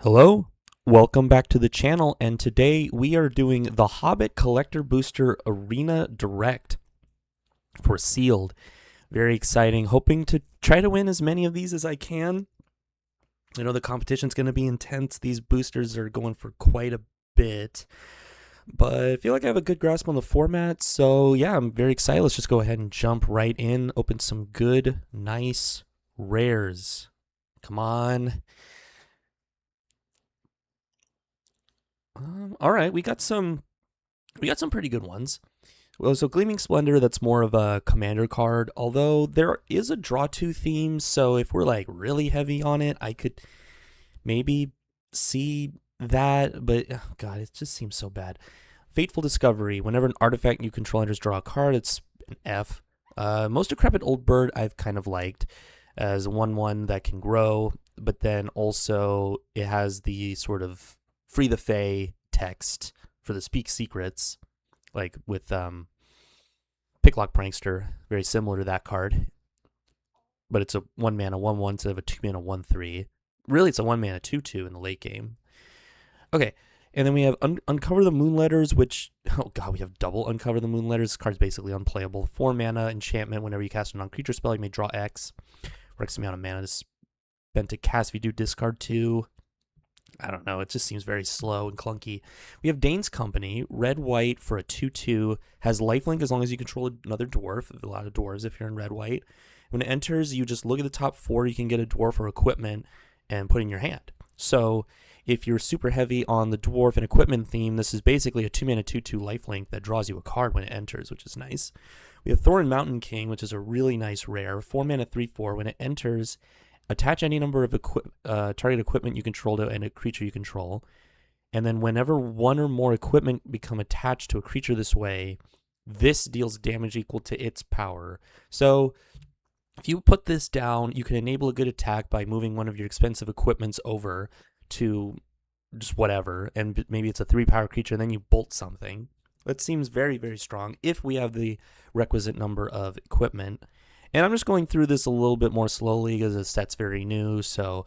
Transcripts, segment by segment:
Hello, welcome back to the channel, and today we are doing the Hobbit Collector Booster Arena Direct for Sealed. Very exciting, hoping to try to win as many of these as I can. I know the competition's going to be intense. These boosters are going for quite a bit, but I feel like I have a good grasp on the format, so yeah, I'm very excited. Let's just go ahead and jump right in, open some good, nice rares. Come on. All right, we got some pretty good ones. Well, so Gleaming Splendor, that's more of a commander card, although there is a draw to theme, so if we're like really heavy on it, I could maybe see that, but oh god, it just seems so bad. Fateful Discovery, whenever an artifact you control enters draw a card, it's an F. Most Decrepit Old Bird I've kind of liked as a 1/1 that can grow, but then also it has the sort of Free the Fae text for the Speak Secrets, like with Picklock Prankster, very similar to that card. But it's a 1 mana 1/1 instead of a 2 mana 1/3. Really, it's a 1 mana 2/2 in the late game. Okay, and then we have Uncover the Moonletters, which, oh god, we have double Uncover the Moonletters. This card's basically unplayable. 4 mana enchantment. Whenever you cast a non-creature spell, you may draw X. For X amount of mana to spend to cast. If you do, discard 2. I don't know, it just seems very slow and clunky. We have Dane's Company, red-white for a 2/2, has lifelink as long as you control another dwarf, a lot of dwarves if you're in red-white. When it enters, you just look at the top 4, you can get a dwarf or equipment and put in your hand. So if you're super heavy on the dwarf and equipment theme, this is basically a 2 mana 2/2 lifelink that draws you a card when it enters, which is nice. We have Thorin Mountain King, which is a really nice rare, 4 mana 3/4. When it enters, attach any number of target equipment you control to a creature you control. And then whenever one or more equipment become attached to a creature this way, this deals damage equal to its power. So if you put this down, you can enable a good attack by moving one of your expensive equipments over to just whatever. And maybe it's a 3-power creature, and then you bolt something. That seems very, very strong if we have the requisite number of equipment. And I'm just going through this a little bit more slowly because the set's very new, so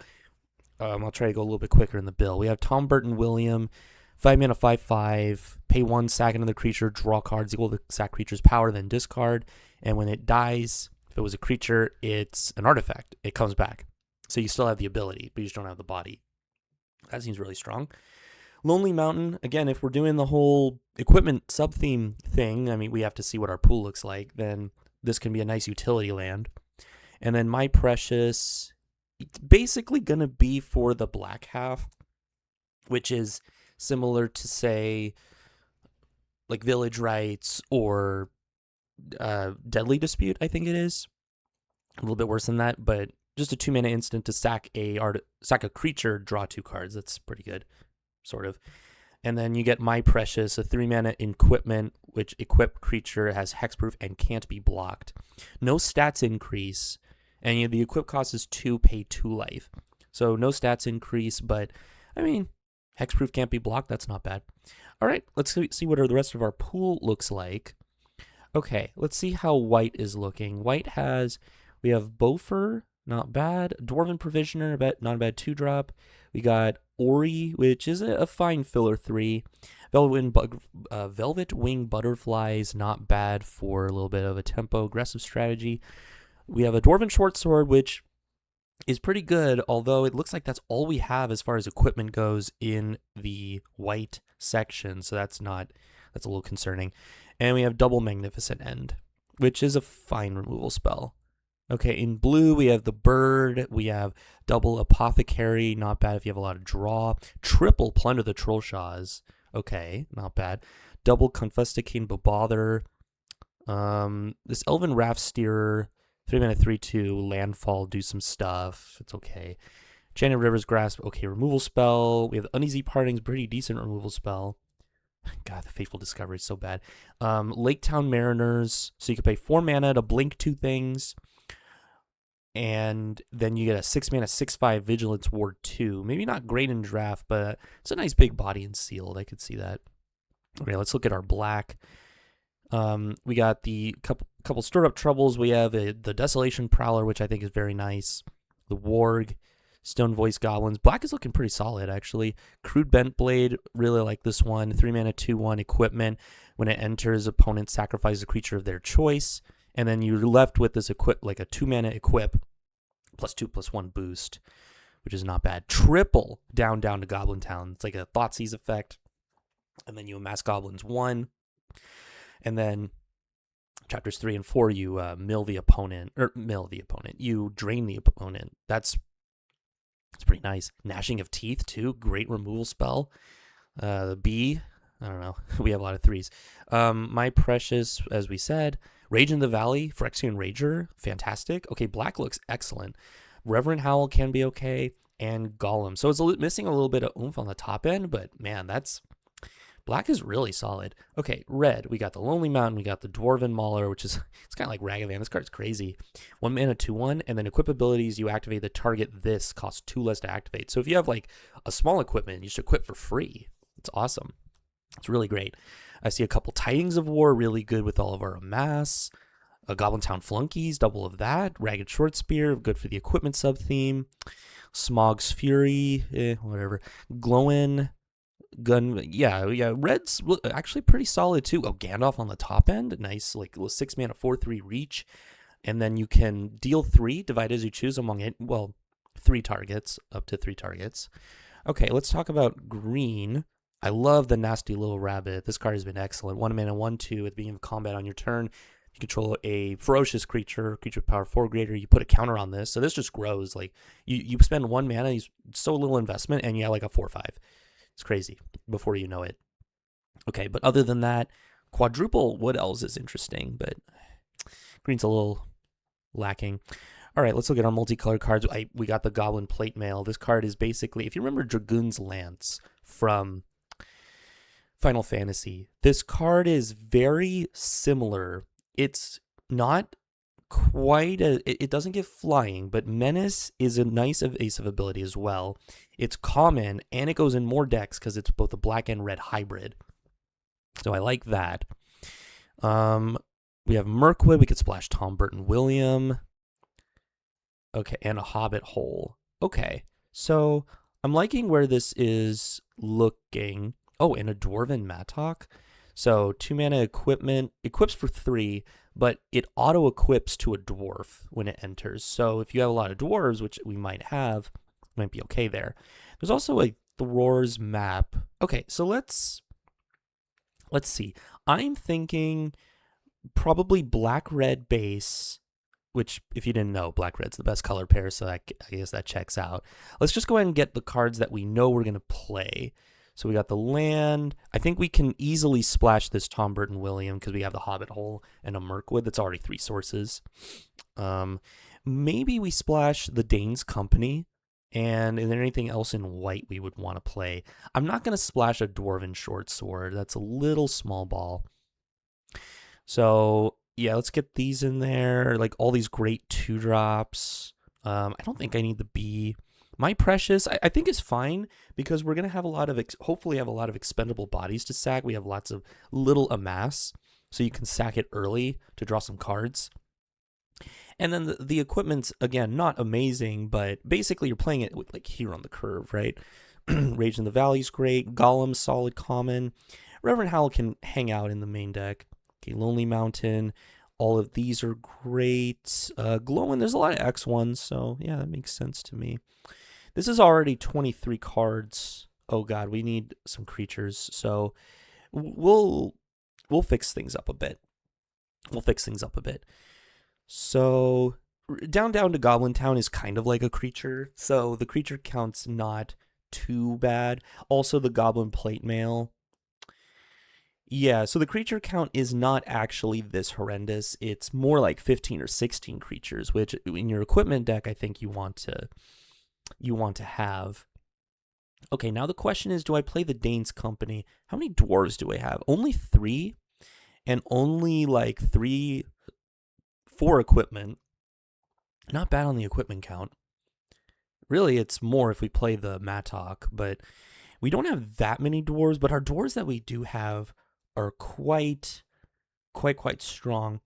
I'll try to go a little bit quicker in the build. We have Tom Burton William, 5 mana 5/5, pay 1, sack another creature, draw cards equal to sack creature's power, then discard. And when it dies, if it was a creature, it's an artifact. It comes back. So you still have the ability, but you just don't have the body. That seems really strong. Lonely Mountain, again, if we're doing the whole equipment sub-theme thing, I mean, we have to see what our pool looks like, then this can be a nice utility land. And then My Precious, it's basically going to be for the black half, which is similar to, say, like Village Rites or Deadly Dispute, I think it is. A little bit worse than that, but just a 2 mana instant to sack a creature, draw 2 cards. That's pretty good, sort of. And then you get My Precious, a 3 mana equipment, which equipped creature has hexproof and can't be blocked. No stats increase, and the equip cost is 2, pay 2 life. So no stats increase, but I mean, hexproof can't be blocked, that's not bad. All right, let's see what the rest of our pool looks like. Okay, let's see how white is looking. White we have Bofur, not bad. Dwarven Provisioner, not a bad 2-drop. We got Ori, which is a fine filler 3. Velvet Wing Butterflies, not bad for a little bit of a tempo aggressive strategy. We have a Dwarven Short Sword, which is pretty good, although it looks like that's all we have as far as equipment goes in the white section, so that's a little concerning. And we have Double Magnificent End, which is a fine removal spell. Okay, in blue, we have the Bird. We have Double Apothecary, not bad if you have a lot of draw. Triple Plunder the Trollshaws. Okay, not bad. Double Confuscating Bobother. This Elven Raft Steerer, 3 mana 3/2, landfall, do some stuff. It's okay. Janet River's Grasp, okay, removal spell. We have Uneasy Partings, pretty decent removal spell. God, the Fateful Discovery is so bad. Lake Town Mariners, so you can pay 4 mana to blink 2 things. And then you get a 6 mana 6/5 Vigilance Ward 2. Maybe not great in draft, but it's a nice big body in sealed. I could see that. Okay, let's look at our black. We got the couple stirred up troubles. We have the Desolation Prowler, which I think is very nice. The Warg, Stone Voice Goblins. Black is looking pretty solid, actually. Crude Bent Blade, really like this one. 3 mana, 2/1 equipment. When it enters, opponent sacrifices a creature of their choice. And then you're left with this equip, like a 2 mana equip, +2/+1 boost, which is not bad. Triple down to Goblin Town. It's like a Thoughtseize effect. And then you amass Goblins 1. And then chapters 3 and 4, you mill the opponent. You drain the opponent. That's pretty nice. Gnashing of Teeth, too. Great removal spell. The B, I don't know. We have a lot of 3s. My Precious, as we said. Rage in the Valley, Phyrexian Rager, fantastic. Okay, Black looks excellent. Reverend Howl can be okay. And Golem. So it's missing a little bit of oomph on the top end, but man, Black is really solid. Okay, Red, we got the Lonely Mountain, we got the Dwarven Mauler, which is, it's kind of like Ragavan. This card's crazy. 1 mana, 2/1, and then equip abilities, you activate the target. This costs 2 less to activate. So if you have like a small equipment, you should equip for free. It's awesome. It's really great. I see a couple Tidings of War, really good with all of our amass. Goblin Town Flunkies, double of that. Ragged Short Spear, good for the equipment sub-theme. Smog's Fury, whatever. Glowin' Gun, yeah, Red's actually pretty solid too. Oh, Gandalf on the top end, nice, like 6 mana, 4/3 reach, and then you can deal 3, divide as you choose among it. Well, 3 targets, up to 3 targets. Okay, let's talk about green. I love the Nasty Little Rabbit. This card has been excellent. 1 mana, 1/2 at the beginning of combat on your turn. You control a ferocious creature with power 4 greater. You put a counter on this, so this just grows. Like you spend 1 mana, so little investment, and you have like a 4/5. It's crazy before you know it. Okay, but other than that, quadruple Wood Elves is interesting, but green's a little lacking. All right, let's look at our multicolored cards. We got the Goblin Plate Mail. This card is basically, if you remember Dragoon's Lance from Final Fantasy, this card is very similar. It's not quite it doesn't give flying, but Menace is a nice evasive ability as well. It's common, and it goes in more decks because it's both a black and red hybrid. So I like that. We have Mirkwood. We could splash Tom Burton William. Okay, and a Hobbit Hole. Okay, so I'm liking where this is looking. Oh, and a Dwarven Mattock. So 2 mana equipment, equips for 3, but it auto-equips to a dwarf when it enters. So if you have a lot of dwarves, which we might have, it might be okay there. There's also a Thror's Map. Okay, so let's see. I'm thinking probably black-red base, which, if you didn't know, black-red's the best color pair, so I guess that checks out. Let's just go ahead and get the cards that we know we're going to play. So we got the land. I think we can easily splash this Tom Burton William because we have the Hobbit Hole and a Mirkwood. That's already 3 sources. Maybe we splash the Dane's Company. And is there anything else in white we would want to play? I'm not going to splash a Dwarven Short Sword. That's a little small ball. So, yeah, let's get these in there. Like all these great 2-drops. I don't think I need the B. My Precious, I think is fine because we're going to have a lot of, hopefully have a lot of expendable bodies to sack. We have lots of little amass, so you can sack it early to draw some cards. And then the equipment's, again, not amazing, but basically you're playing it with like here on the curve, right? Rage in the Valley's great. Golem, solid common. Reverend Howl can hang out in the main deck. Okay, Lonely Mountain. All of these are great. Glowing, there's a lot of X ones, so yeah, that makes sense to me. This is already 23 cards. Oh god, we need some creatures. So we'll fix things up a bit. So down to Goblin Town is kind of like a creature. So the creature count's not too bad. Also the Goblin Plate Mail. Yeah, so the creature count is not actually this horrendous. It's more like 15 or 16 creatures, which in your equipment deck I think you want to have. Okay, now the question is, do I play the Dane's Company? How many dwarves do I have? Only 3, and only like 4 equipment. Not bad on the equipment count. Really, it's more if we play the Mattock, but we don't have that many dwarves, but our dwarves that we do have are quite strong.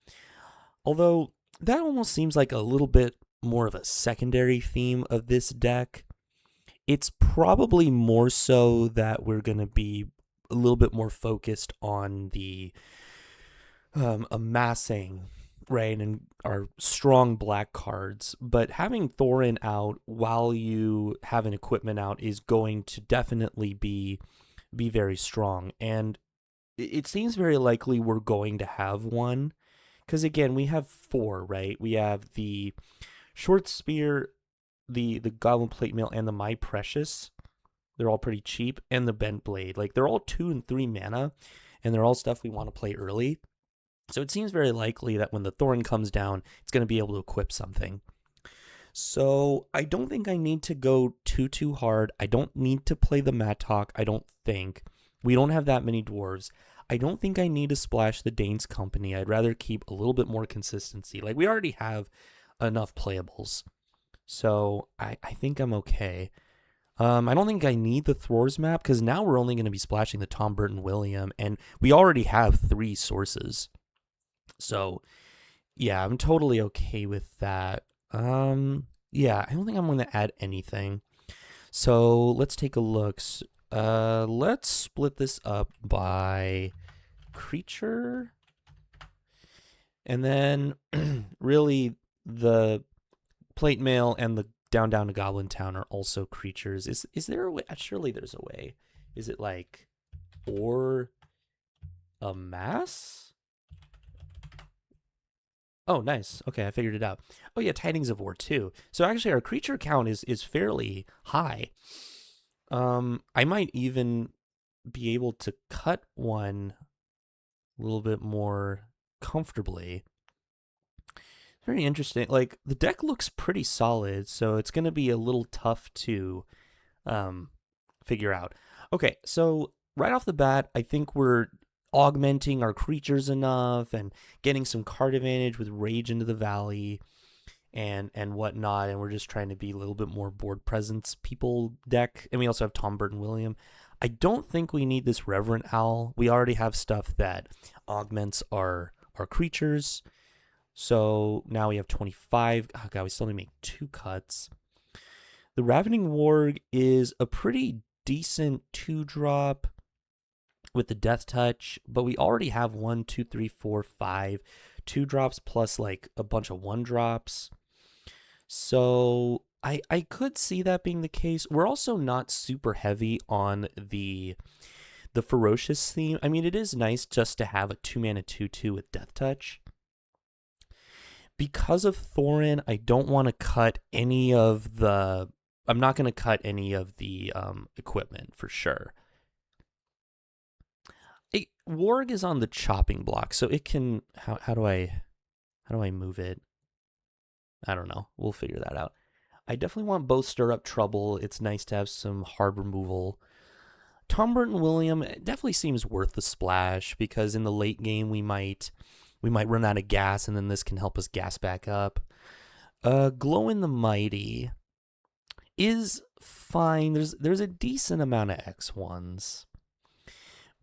Although that almost seems like a little bit more of a secondary theme of this deck. It's probably more so that we're going to be a little bit more focused on the amassing, right, and our strong black cards. But having Thorin out while you have an equipment out is going to definitely be very strong. And it seems very likely we're going to have one. Because again, we have four, right? We have the short spear, the goblin plate mail, and the my precious. They're all pretty cheap, and the bent blade. Like they're all 2 and 3 mana, and they're all stuff we want to play early. So it seems very likely that when the Thorin comes down, it's going to be able to equip something. So I don't think I need to go too hard. I don't need to play the Mattock, I don't think. We don't have that many dwarves. I don't think I need to splash the Dane's Company. I'd rather keep a little bit more consistency. Like, we already have enough playables. So I think I'm okay. I don't think I need the Throars map, because now we're only going to be splashing the Tom Burton William, and we already have 3 sources. So, yeah, I'm totally okay with that. Yeah, I don't think I'm going to add anything. So let's take a look. Let's split this up by creature. And then really the plate mail and the down to Goblin Town are also creatures. Is there a way? Surely there's a way. Is it like or a mass? Oh, nice. Okay, I figured it out. Oh yeah, Tidings of War too. So actually our creature count is fairly high. I might even be able to cut one a little bit more comfortably. Very interesting. Like, the deck looks pretty solid, so it's going to be a little tough to figure out. Okay, so right off the bat, I think we're augmenting our creatures enough and getting some card advantage with Rage into the Valley and whatnot, and we're just trying to be a little bit more board presence people deck. And we also have Tom Burton William. I don't think we need this Reverend Owl. We already have stuff that augments our creatures. So now we have 25. Oh god, we still need to make 2 cuts. The Ravening Warg is a pretty decent 2-drop with the Death Touch, but we already have 1, 2, 3, 4, 5 2-drops plus like a bunch of 1-drops. So I could see that being the case. We're also not super heavy on the Ferocious theme. I mean, it is nice just to have a 2-mana 2/2 with Death Touch. Because of Thorin, I don't want to cut any of the... I'm not going to cut any of the equipment for sure. Warg is on the chopping block, so it can... How do I move it? I don't know. We'll figure that out. I definitely want both Stir Up Trouble. It's nice to have some hard removal. Tom Burton William definitely seems worth the splash, because in the late game we might run out of gas, and then this can help us gas back up. Glow in the Mighty is fine. There's a decent amount of X1s.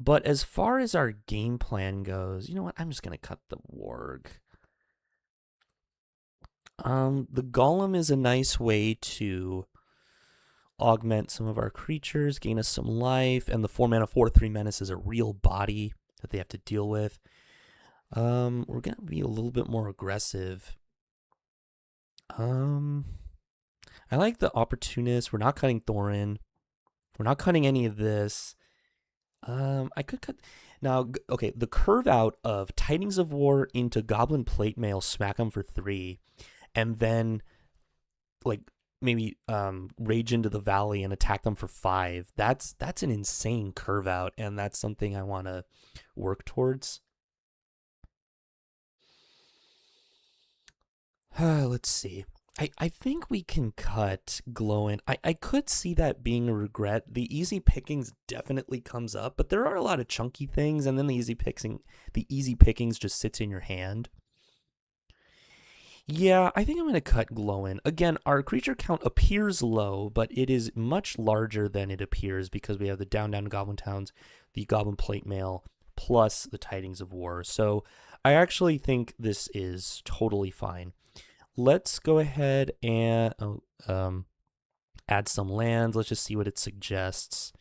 But as far as our game plan goes, you know what? I'm just going to cut the Warg. The Golem is a nice way to augment some of our creatures, gain us some life, and the 4-mana 4/3 menace is a real body that they have to deal with. We're going to be a little bit more aggressive. I like the Opportunist. We're not cutting Thorin. We're not cutting any of this. I could cut... Now, okay, the curve out of Tidings of War into Goblin Plate Mail, smack them for 3, and then, like, maybe Rage into the Valley and attack them for 5. That's an insane curve out, and that's something I want to work towards. Let's see. I think we can cut Glowin. I could see that being a regret. The easy pickings definitely comes up, but there are a lot of chunky things, and then the easy pickings just sits in your hand. Yeah, I think I'm going to cut Glowin. Again, our creature count appears low, but it is much larger than it appears because we have the down Goblin Towns, the Goblin Plate Mail, plus the Tidings of War. So I actually think this is totally fine. Let's go ahead and add some lands. Let's just see what it suggests.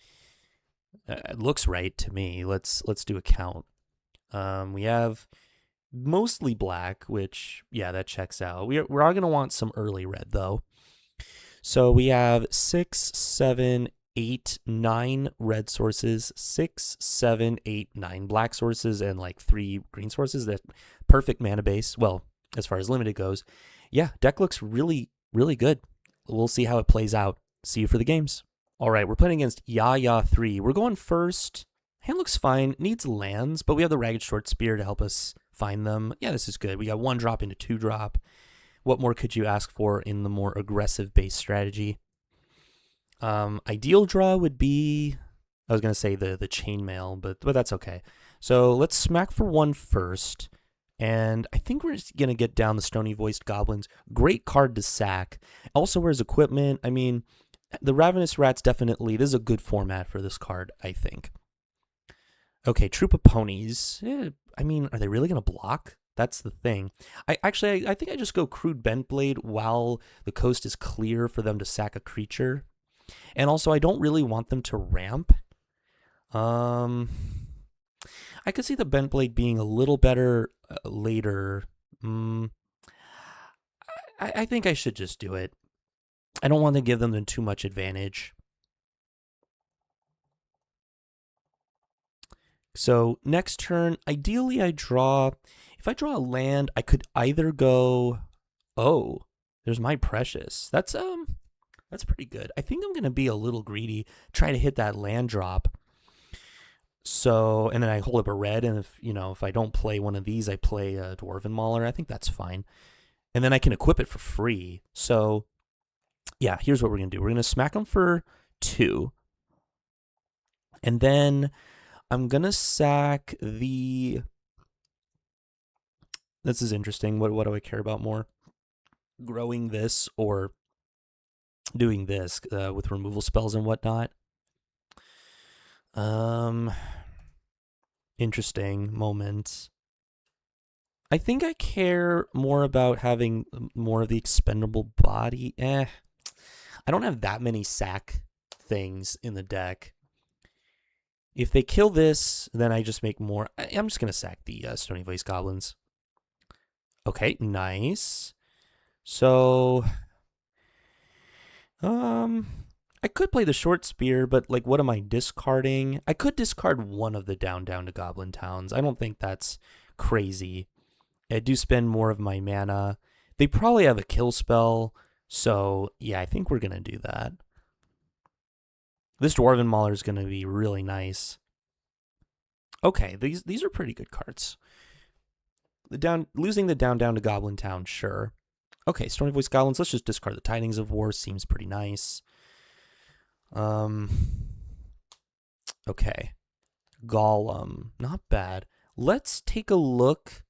It looks right to me. Let's do a count. We have mostly black, which, yeah, that checks out. We're all going to want some early red, though. So we have 6, 7, 8, 9 red sources, 6, 7, 8, 9 black sources, and like 3 green sources. That perfect mana base. Well, as far as limited goes. Yeah, deck looks really, really good. We'll see how it plays out. See you for the games. All right, we're playing against Yaya 3. We're going first. Hand looks fine. Needs lands, but we have the Ragged Short Spear to help us find them. Yeah, this is good. We got 1 drop into 2 drop. What more could you ask for in the more aggressive base strategy? Ideal draw would be, I was going to say the chainmail, but that's okay. So let's smack for 1 first. And I think we're just going to get down the Stony Voiced Goblins. Great card to sack. Also wears equipment. I mean, the Ravenous Rats definitely, this is a good format for this card, I think. Okay, Troop of Ponies. I mean, are they really going to block? That's the thing. I think I just go Crude Bentblade while the coast is clear for them to sack a creature. And also, I don't really want them to ramp. I could see the Bentblade being a little better later. I think I should just do it. I don't want to give them too much advantage. So next turn, ideally I draw, if I draw a land, I could either go, oh, there's My Precious. That's pretty good. I think I'm going to be a little greedy, try to hit that land drop. So, and then I hold up a red, and if I don't play one of these, I play a Dwarven Mauler. I think that's fine. And then I can equip it for free. So, yeah, here's what we're going to do. We're going to smack them for 2. And then I'm going to sack the... This is interesting. What do I care about more? Growing this or doing this with removal spells and whatnot? Interesting moment. I think I care more about having more of the expendable body. I don't have that many sack things in the deck. If they kill this, then I just make more. I'm just going to sack the Stony Voiced Goblins. Okay, nice. So, I could play the Short Spear, but like, what am I discarding? I could discard one of the down to Goblin Towns. I don't think that's crazy. I do spend more of my mana. They probably have a kill spell, so yeah, I think we're gonna do that. This Dwarven Mauler is gonna be really nice. Okay, these are pretty good cards. Losing the down to Goblin Town, sure. Okay, Stony Voiced Goblins. Let's just discard the Tidings of War. Seems pretty nice. Okay, Golem, not bad. Let's take a look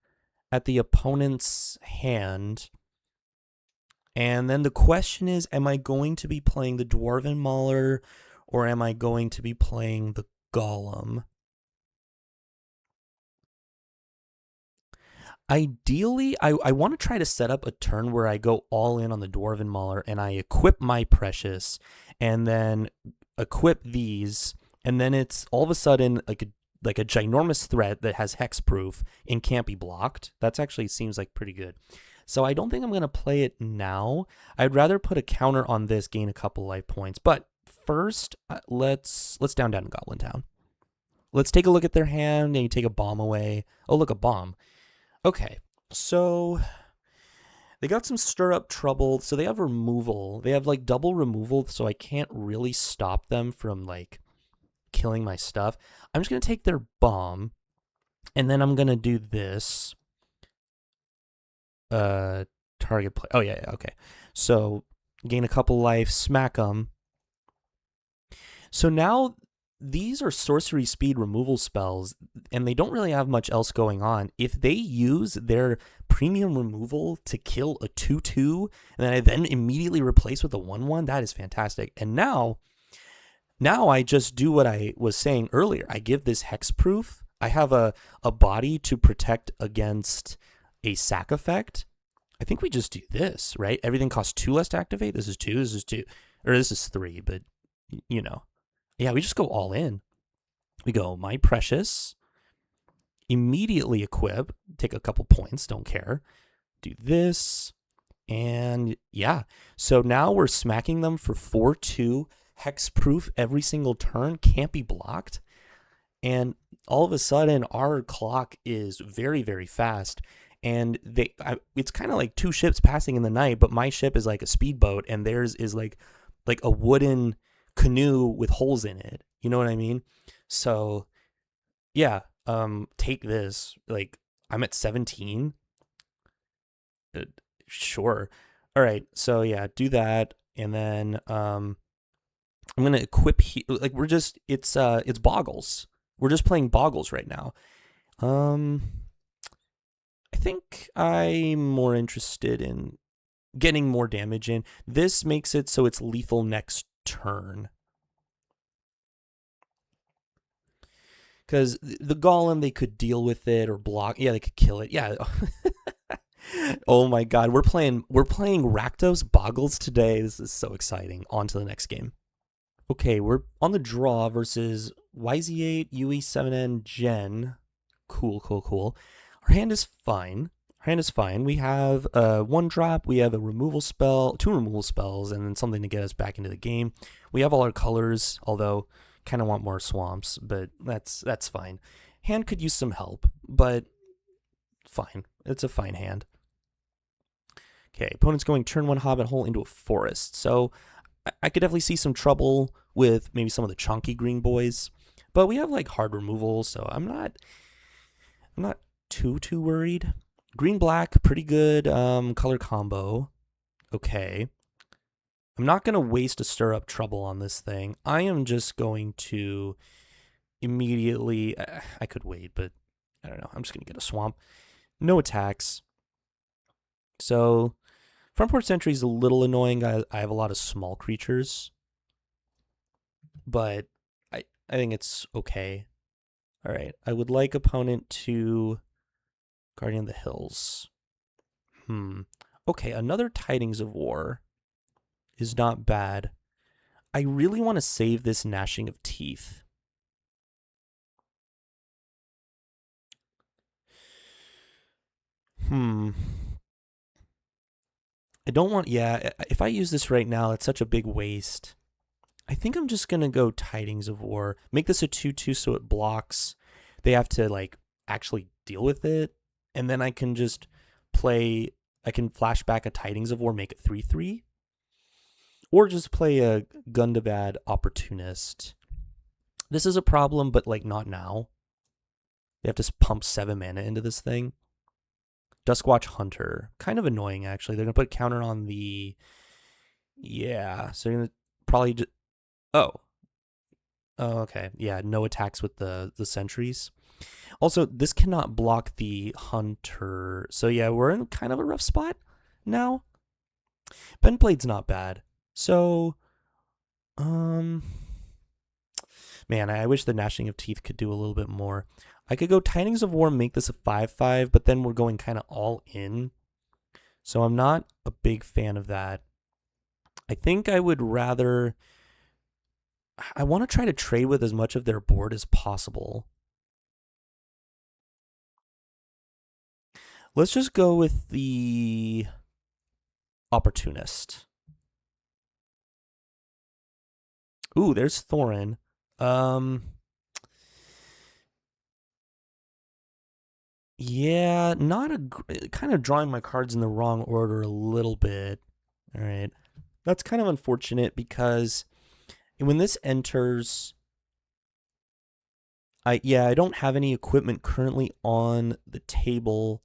at the opponent's hand. And then the question is, am I going to be playing the Dwarven Mauler or am I going to be playing the Golem? Ideally, I want to try to set up a turn where I go all in on the Dwarven Mauler and I equip My Precious and then equip these, and then it's all of a sudden like a ginormous threat that has hexproof and can't be blocked. That actually seems like pretty good. So I don't think I'm going to play it now. I'd rather put a counter on this, gain a couple life points. But first, let's down to Goblin Town. Let's take a look at their hand, and you take a bomb away. Oh, look, a bomb. Okay, so they got some stir up trouble. So they have removal. They have like double removal, so I can't really stop them from like killing my stuff. I'm just going to take their bomb, and then I'm going to do this. Target play. Oh, yeah, okay. So gain a couple life, smack them. So now these are sorcery speed removal spells, and they don't really have much else going on. If they use their premium removal to kill a 2/2, and then I then immediately replace with a 1/1, that is fantastic. And now I just do what I was saying earlier. I give this hexproof. I have a body to protect against a sack effect. I think we just do this, right? Everything costs 2 less to activate. This is 2. This is 2. Or this is 3, but you know. Yeah, we just go all in. We go, my precious, immediately equip, take a couple points, don't care. Do this, and yeah. So now we're smacking them for 4-2, hexproof every single turn, can't be blocked. And all of a sudden, our clock is very, very fast. And it's kind of like two ships passing in the night, but my ship is like a speedboat, and theirs is like a wooden canoe with holes in it. You know what I mean? So yeah, take this. Like, I'm at 17. Uh, sure. All right. So yeah, do that, and then I'm gonna equip like it's boggles. We're just playing boggles right now. Um, I think I'm more interested in getting more damage in. This makes it so it's lethal next turn. Because the golem, they could deal with it or block. Yeah, they could kill it. Yeah. Oh my god, we're playing Rakdos Boggles today. This is so exciting. On to the next game. Okay, we're on the draw versus YZ8, UE7N, Gen. Cool, cool, cool. Our hand is fine. We have a 1-drop, we have a removal spell, 2 removal spells, and then something to get us back into the game. We have all our colors, although kind of want more swamps, but that's fine. Hand could use some help, but fine. It's a fine hand. Okay, opponent's going turn 1 Hobbit hole into a forest. So I could definitely see some trouble with maybe some of the chunky green boys, but we have like hard removal, so I'm not too worried. Green black, pretty good color combo. Okay. I'm not going to waste a stir up trouble on this thing. I am just going to immediately, I could wait, but I don't know. I'm just going to get a swamp. No attacks. So Frontport Sentry is a little annoying. I have a lot of small creatures, but I think it's okay. All right. I would like opponent to Guardian of the Hills. Okay, another Tidings of War is not bad. I really want to save this Gnashing of Teeth. I don't want, yeah, if I use this right now, it's such a big waste. I think I'm just going to go Tidings of War. Make this a 2-2 so it blocks. They have to, like, actually deal with it. And then I can just play, I can flash back a Tidings of War, make it 3-3. Or just play a Gundabad Opportunist. This is a problem, but, like, not now. They have to pump 7 mana into this thing. Duskwatch Hunter. Kind of annoying, actually. They're going to put a counter on the... Yeah, so they're going to probably just... Oh, okay. Yeah, no attacks with the sentries. Also, this cannot block the Hunter. So yeah, we're in kind of a rough spot now. Bendblade's not bad. So, man, I wish the Gnashing of Teeth could do a little bit more. I could go Tidings of War, make this a 5-5, but then we're going kind of all in. So I'm not a big fan of that. I think I would rather... I want to try to trade with as much of their board as possible. Let's just go with the Opportunist. Ooh, there's Thorin. Yeah, not a... Kind of drawing my cards in the wrong order a little bit. All right. That's kind of unfortunate because when this enters... I don't have any equipment currently on the table,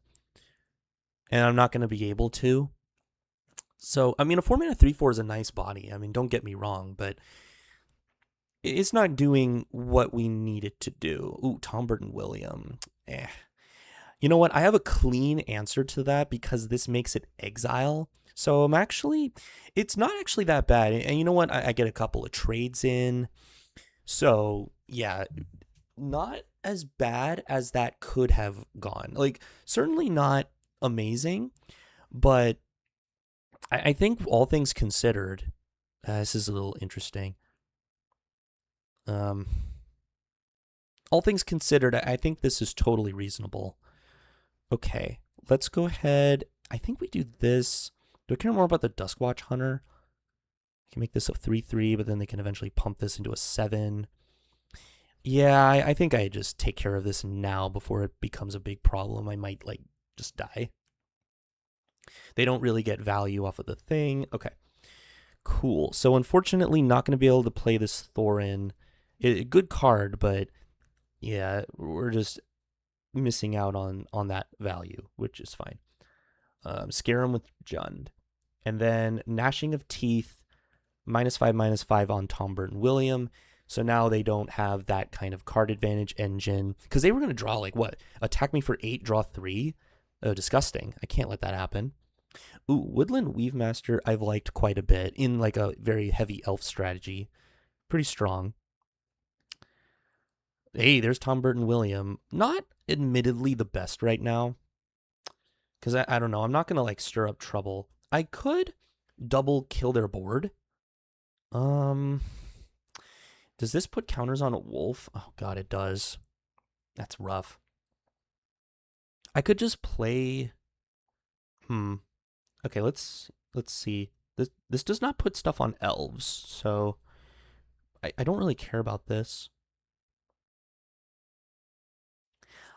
and I'm not going to be able to. So, I mean, a 4-mana 3/4 is a nice body. I mean, don't get me wrong, but it's not doing what we need it to do. Ooh, Tom Burton William. You know what? I have a clean answer to that because this makes it exile. So it's not actually that bad. And you know what? I get a couple of trades in. So, yeah, not as bad as that could have gone. Like, certainly not amazing, but I think all things considered, This is a little interesting. All things considered, I think this is totally reasonable. Okay, let's go ahead. I think we do this. Do I care more about the Duskwatch Hunter? I can make this a 3/3, but then they can eventually pump this into a 7. Yeah, I think I just take care of this now before it becomes a big problem. I might, like, just die. They don't really get value off of the thing. Okay, cool. So unfortunately, not going to be able to play this Thorin. Good card, but yeah, we're just missing out on that value, which is fine. Scare him with Jund. And then Gnashing of Teeth, -5/-5 on Tom Burton William. So now they don't have that kind of card advantage engine. Because they were going to draw, like, what? Attack me for 8, draw 3? Disgusting. I can't let that happen. Ooh, Woodland Weavemaster I've liked quite a bit in, like, a very heavy elf strategy. Pretty strong. Hey, there's Tom Burton William. Not admittedly the best right now. Because I don't know. I'm not going to, like, stir up trouble. I could double kill their board. Does this put counters on a wolf? Oh, God, it does. That's rough. I could just play... Okay, let's see. This does not put stuff on elves, so I don't really care about this.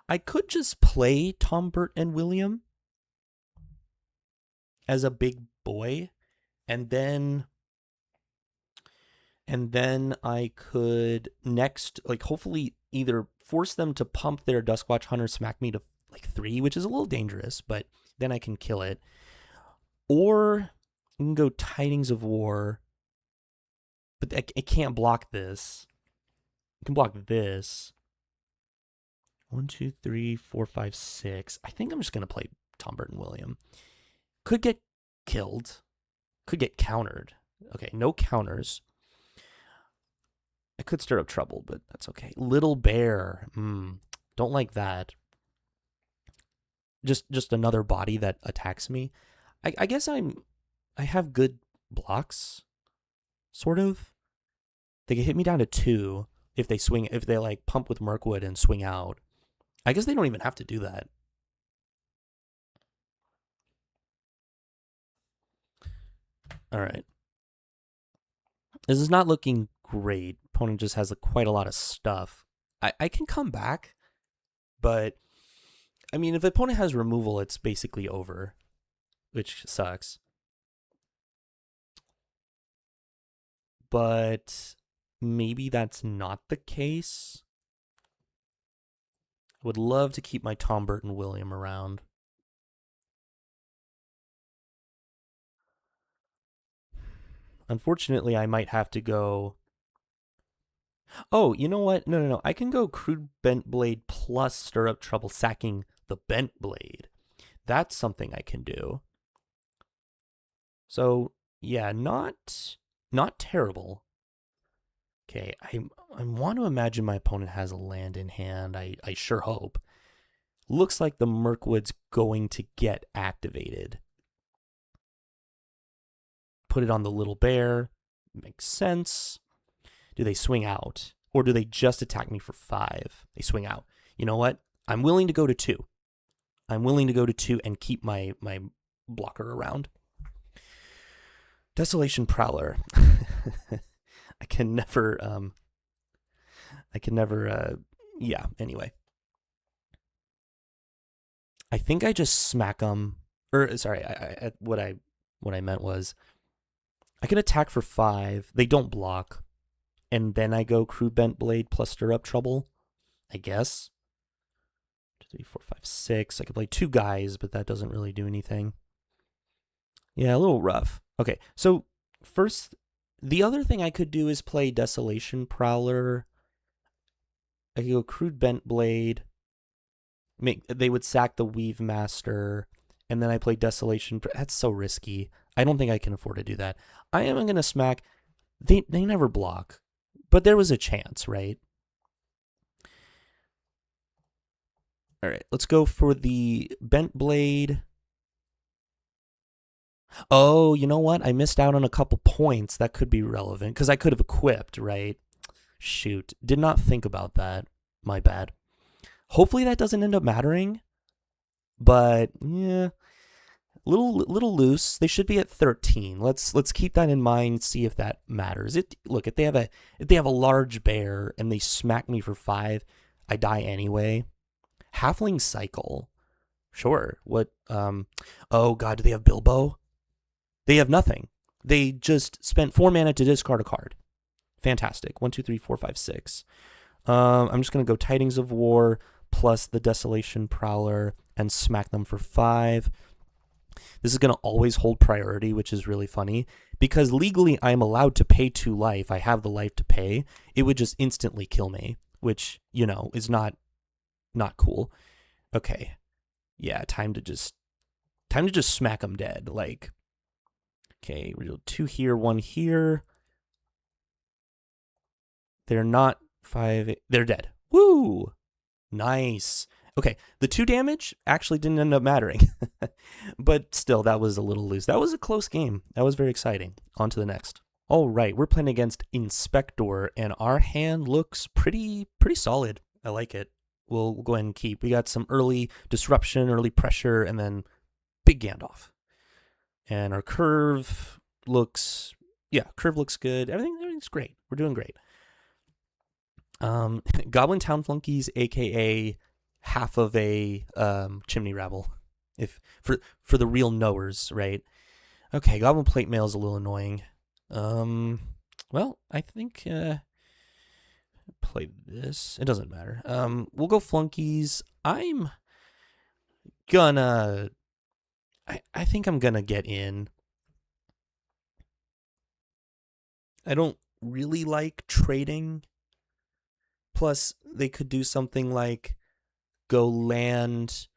I could just play Tom Burt and William as a big boy, and then I could next, like, hopefully either force them to pump their Duskwatch Hunter Smack Me to, like, 3, which is a little dangerous, but then I can kill it. Or you can go Tidings of War, but it can't block this. It can block this. 1, 2, 3, 4, 5, 6. I think I'm just going to play Tom Burton William. Could get killed. Could get countered. Okay, no counters. I could stir up trouble, but that's okay. Little Bear. Don't like that. Just another body that attacks me. I guess I have good blocks, sort of. They can hit me down to 2 if they like pump with Mirkwood and swing out. I guess they don't even have to do that. All right. This is not looking great. Opponent just has quite a lot of stuff. I can come back, but I mean, if the opponent has removal, it's basically over, which sucks. But maybe that's not the case. I would love to keep my Tom Burton William around. Unfortunately, I might have to go... Oh, you know what? No. I can go Crude Bent Blade plus Stir Up Trouble, sacking the Bent Blade. That's something I can do. So, yeah, not terrible. Okay, I want to imagine my opponent has a land in hand. I sure hope. Looks like the Mirkwood's going to get activated. Put it on the Little Bear. Makes sense. Do they swing out? Or do they just attack me for 5? They swing out. You know what? I'm willing to go to 2. I'm willing to go to 2 and keep my blocker around. Desolation Prowler. I can never, yeah, anyway. I think I just smack them, or sorry, what I meant was, I can attack for 5, they don't block, and then I go Crude Bent Blade plus Stir Up Trouble, I guess. 2, 3, 4, 5, 6, I could play 2 guys, but that doesn't really do anything. Yeah, a little rough. Okay, so first, the other thing I could do is play Desolation Prowler. I could go Crude Bent Blade. They would sack the Weave Master, and then I play Desolation. That's so risky. I don't think I can afford to do that. I am going to smack. They never block, but there was a chance, right? All right, let's go for the Bent Blade. Oh, you know what? I missed out on a couple points that could be relevant because I could have equipped, right? Shoot. Did not think about that. My bad. Hopefully that doesn't end up mattering, but yeah, little loose. They should be at 13. Let's keep that in mind, see if that matters. Look, if they have a large bear and they smack me for 5, I die anyway. Halfling cycle. Sure. What oh god, do they have Bilbo? They have nothing. They just spent 4 mana to discard a card. Fantastic. 1, 2, 3, 4, 5, 6. I'm just gonna go Tidings of War plus the Desolation Prowler and smack them for 5. This is going to always hold priority, which is really funny because legally I am allowed to pay 2 life. I have the life to pay. It would just instantly kill me, which, is not cool. Okay. Yeah, time to just smack them dead. Like, okay, we do 2 here, 1 here. They're not 5. They're dead. Woo! Nice. Okay, the 2 damage actually didn't end up mattering. But still, that was a little loose. That was a close game. That was very exciting. On to the next. All right, we're playing against Inspector, and our hand looks pretty solid. I like it. We'll go ahead and keep. We got some early disruption, early pressure, and then big Gandalf. And our curve looks good. Everything's great. We're doing great. Goblin Town Flunkies, aka half of a chimney rabble, if for the real knowers, right? Okay, Goblin Plate Mail is a little annoying. Well, I think play this. It doesn't matter. We'll go Flunkies. I'm gonna. I think I'm gonna get in. I don't really like trading. Plus, they could do something like go land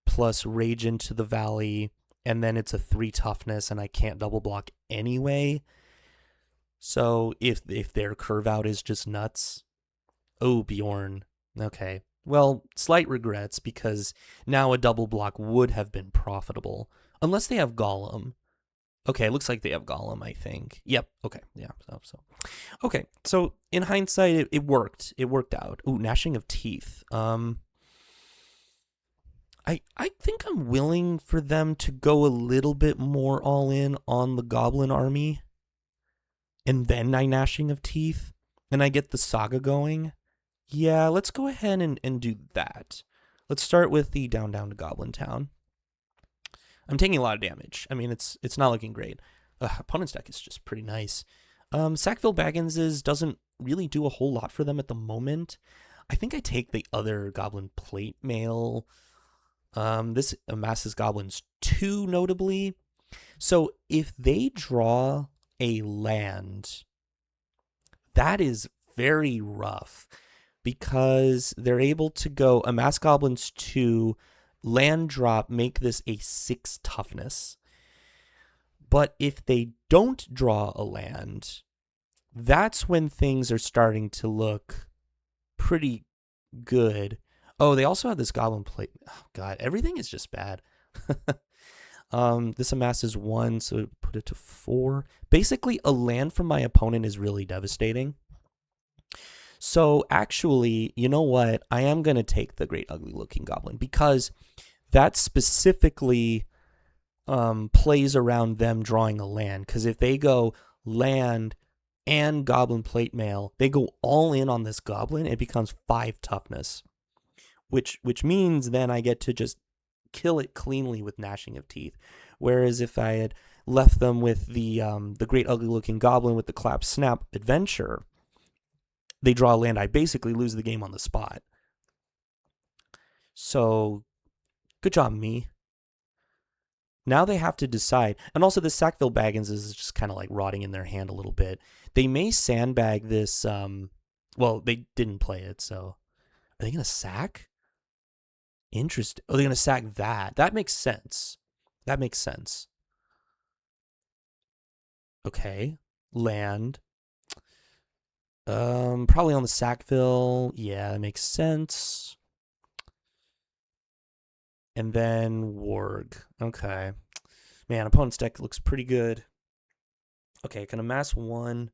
plus rage into the valley, and then it's a 3 toughness, and I can't double block anyway. So if their curve out is just nuts, oh Bjorn, okay. Well, slight regrets because now a double block would have been profitable, unless they have Golem. Okay, it looks like they have Golem, I think. Yep. Okay. Yeah. So. Okay. So in hindsight, it worked. It worked out. Ooh, Gnashing of Teeth. I think I'm willing for them to go a little bit more all in on the Goblin army, and then I Gnashing of Teeth, and I get the saga going. Yeah, let's go ahead and do that. Let's start with the down to Goblin Town. I'm taking a lot of damage. I mean, it's not looking great. Opponent's deck is just pretty nice. Sackville Bagginses doesn't really do a whole lot for them at the moment. I think I take the other Goblin Plate Mail. This amasses goblins 2, notably. So if they draw a land, that is very rough because they're able to go amass goblins 2, land drop, make this a 6 toughness. But if they don't draw a land, that's when things are starting to look pretty good. Oh, they also have this Goblin Plate. Oh, God, everything is just bad. This amasses 1, so put it to 4. Basically, a land from my opponent is really devastating. So actually, you know what? I am going to take the Great Ugly Looking Goblin because that specifically plays around them drawing a land. Because if they go land and Goblin Plate Mail, they go all in on this Goblin, it becomes 5 toughness. Which means then I get to just kill it cleanly with Gnashing of Teeth. Whereas if I had left them with the Great Ugly Looking Goblin with the Clap Snap Adventure, they draw a land, I basically lose the game on the spot. So, good job, me. Now they have to decide. And also, the Sackville Baggins is just kind of like rotting in their hand a little bit. They may sandbag this. Well, they didn't play it, so. Are they going to sack? Interesting. Oh, they're going to sack that. That makes sense. Okay. Land. Probably on the Sackville. Yeah, that makes sense. And then Warg. Okay. Man, opponent's deck looks pretty good. Okay, I can amass 1.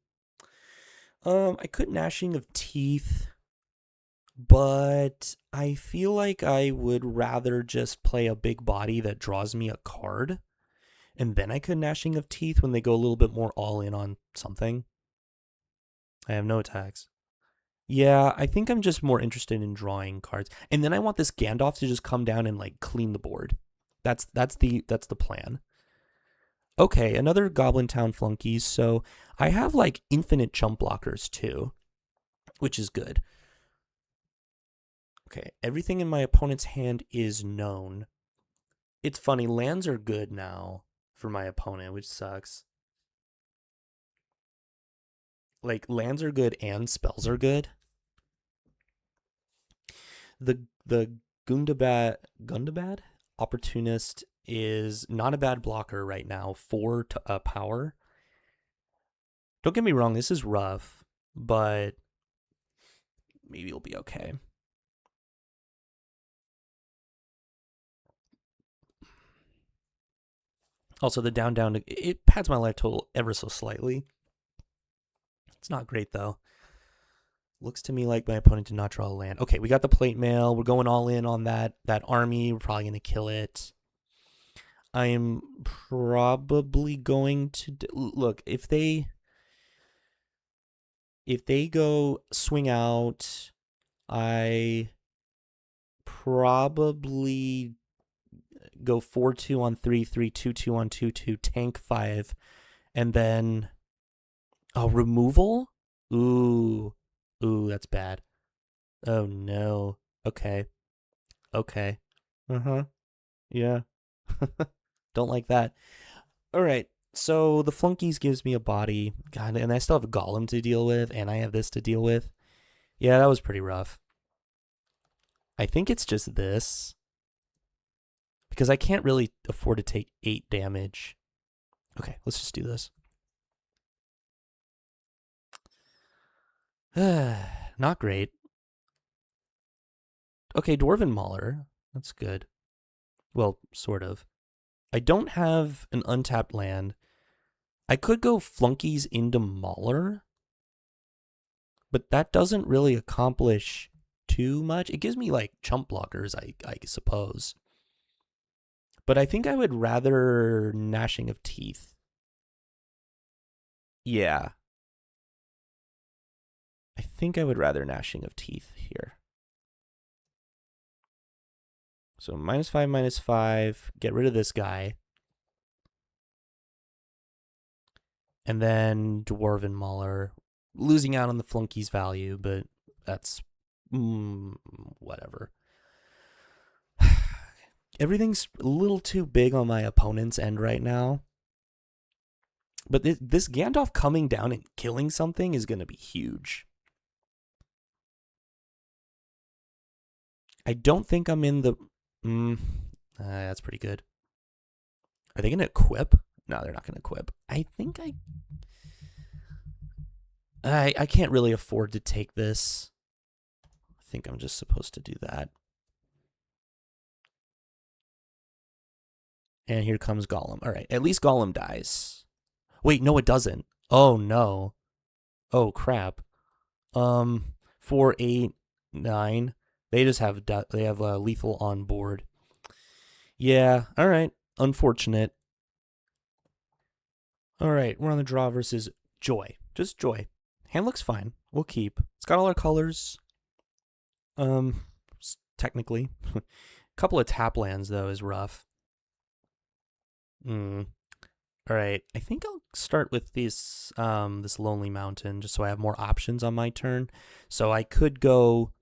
I could Gnashing of Teeth, but I feel like I would rather just play a big body that draws me a card, and then I could Gnashing of Teeth when they go a little bit more all in on something. I have no attacks. Yeah, I think I'm just more interested in drawing cards, and then I want this Gandalf to just come down and like clean the board. That's the plan. Okay, another Goblin Town flunkies. So I have like infinite chump blockers too, which is good. Okay, everything in my opponent's hand is known. It's funny, lands are good now for my opponent, which sucks. Like lands are good and spells are good. The Gundabad Opportunist is not a bad blocker right now. 4 power. Don't get me wrong, this is rough, but maybe it'll be okay. Also, the down, it pads my life total ever so slightly. It's not great, though. Looks to me like my opponent did not draw a land. Okay, we got the plate mail. We're going all in on that army. We're probably going to kill it. I am probably going to... Look, if they go swing out, I probably go 4-2 on 3-3, 2-2 on 2-2, tank 5, and then removal? Ooh, that's bad. Oh no. Okay. Uh-huh. Yeah. Don't like that. All right. So the flunkies gives me a body. God, and I still have a golem to deal with, and I have this to deal with. Yeah, that was pretty rough. I think it's just this. Because I can't really afford to take 8 damage. Okay, let's just do this. Not great. Okay, Dwarven Mauler. That's good. Well, sort of. I don't have an untapped land. I could go flunkies into Mauler, but that doesn't really accomplish too much. It gives me like chump blockers, I suppose. But I think I would rather Gnashing of Teeth. Yeah. I think I would rather Gnashing of Teeth here. So -5, -5. Get rid of this guy. And then Dwarven Mauler. Losing out on the flunky's value, but that's whatever. Everything's a little too big on my opponent's end right now. But this Gandalf coming down and killing something is going to be huge. I don't think I'm in the... that's pretty good. Are they going to equip? No, they're not going to equip. I think I can't really afford to take this. I think I'm just supposed to do that. And here comes Gollum. All right, at least Gollum dies. Wait, no, it doesn't. Oh, no. Oh, crap. 4, 8, 9. They just have lethal on board. Yeah, all right. Unfortunate. All right, we're on the draw versus Joy. Just Joy. Hand looks fine. We'll keep. It's got all our colors. Technically. A couple of tap lands, though, is rough. All right, I think I'll start with this Lonely Mountain, just so I have more options on my turn. So I could go...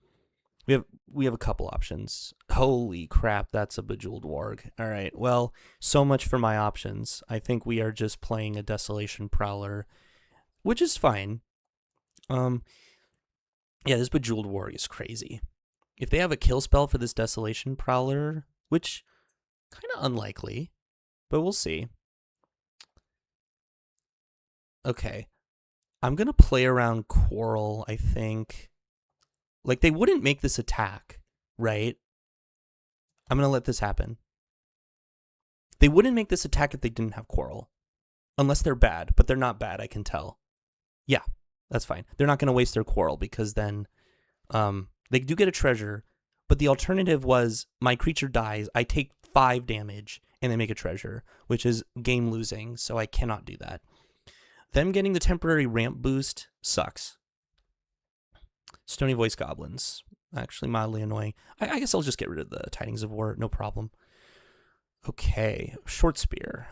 We have a couple options. Holy crap, that's a Bejeweled Warg. All right, well, so much for my options. I think we are just playing a Desolation Prowler, which is fine. Yeah, this Bejeweled Warg is crazy. If they have a kill spell for this Desolation Prowler, which kind of unlikely, but we'll see. Okay, I'm going to play around Quarrel, I think. Like, they wouldn't make this attack, right? I'm going to let this happen. They wouldn't make this attack if they didn't have Quarrel. Unless they're bad, but they're not bad, I can tell. Yeah, that's fine. They're not going to waste their Quarrel because then they do get a treasure, but the alternative was my creature dies, I take 5 damage, and they make a treasure, which is game losing, so I cannot do that. Them getting the temporary ramp boost sucks. Stony Voice Goblins. Actually mildly annoying. I guess I'll just get rid of the Tidings of War, no problem. Okay, Short Spear.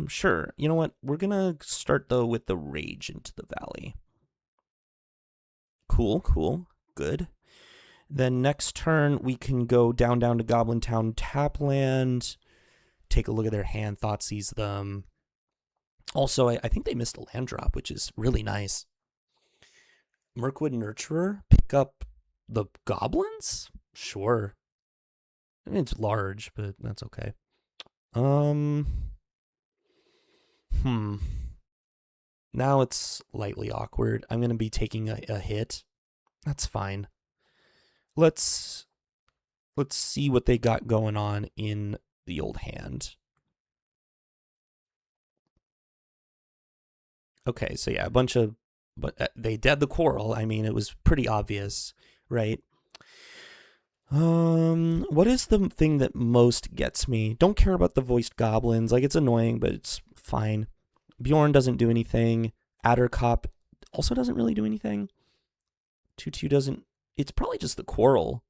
Sure. You know what? We're gonna start though with the Rage into the Valley. Cool. Good. Then next turn we can go down to Goblin Town, tap land, take a look at their hand, Thoughtseize them. Also, I think they missed a land drop, which is really nice. Mirkwood Nurturer, pick up the goblins? Sure. I mean, it's large, but that's okay. Now it's lightly awkward. I'm going to be taking a hit. That's fine. Let's see what they got going on in the old hand. Okay, so yeah, but they dead the Quarrel. I mean, it was pretty obvious, right? What is the thing that most gets me? Don't care about the voiced goblins. Like, it's annoying, but it's fine. Bjorn doesn't do anything. Addercop also doesn't really do anything. 2/2 doesn't. It's probably just the Quarrel.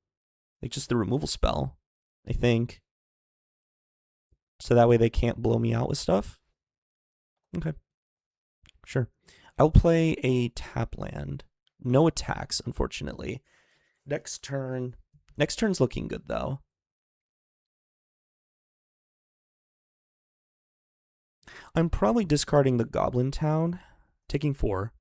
Like, just the removal spell, I think. So that way they can't blow me out with stuff. Okay. Sure. I'll play a tap land. No attacks, unfortunately. Next turn's looking good, though. I'm probably discarding the Goblin Town, taking 4.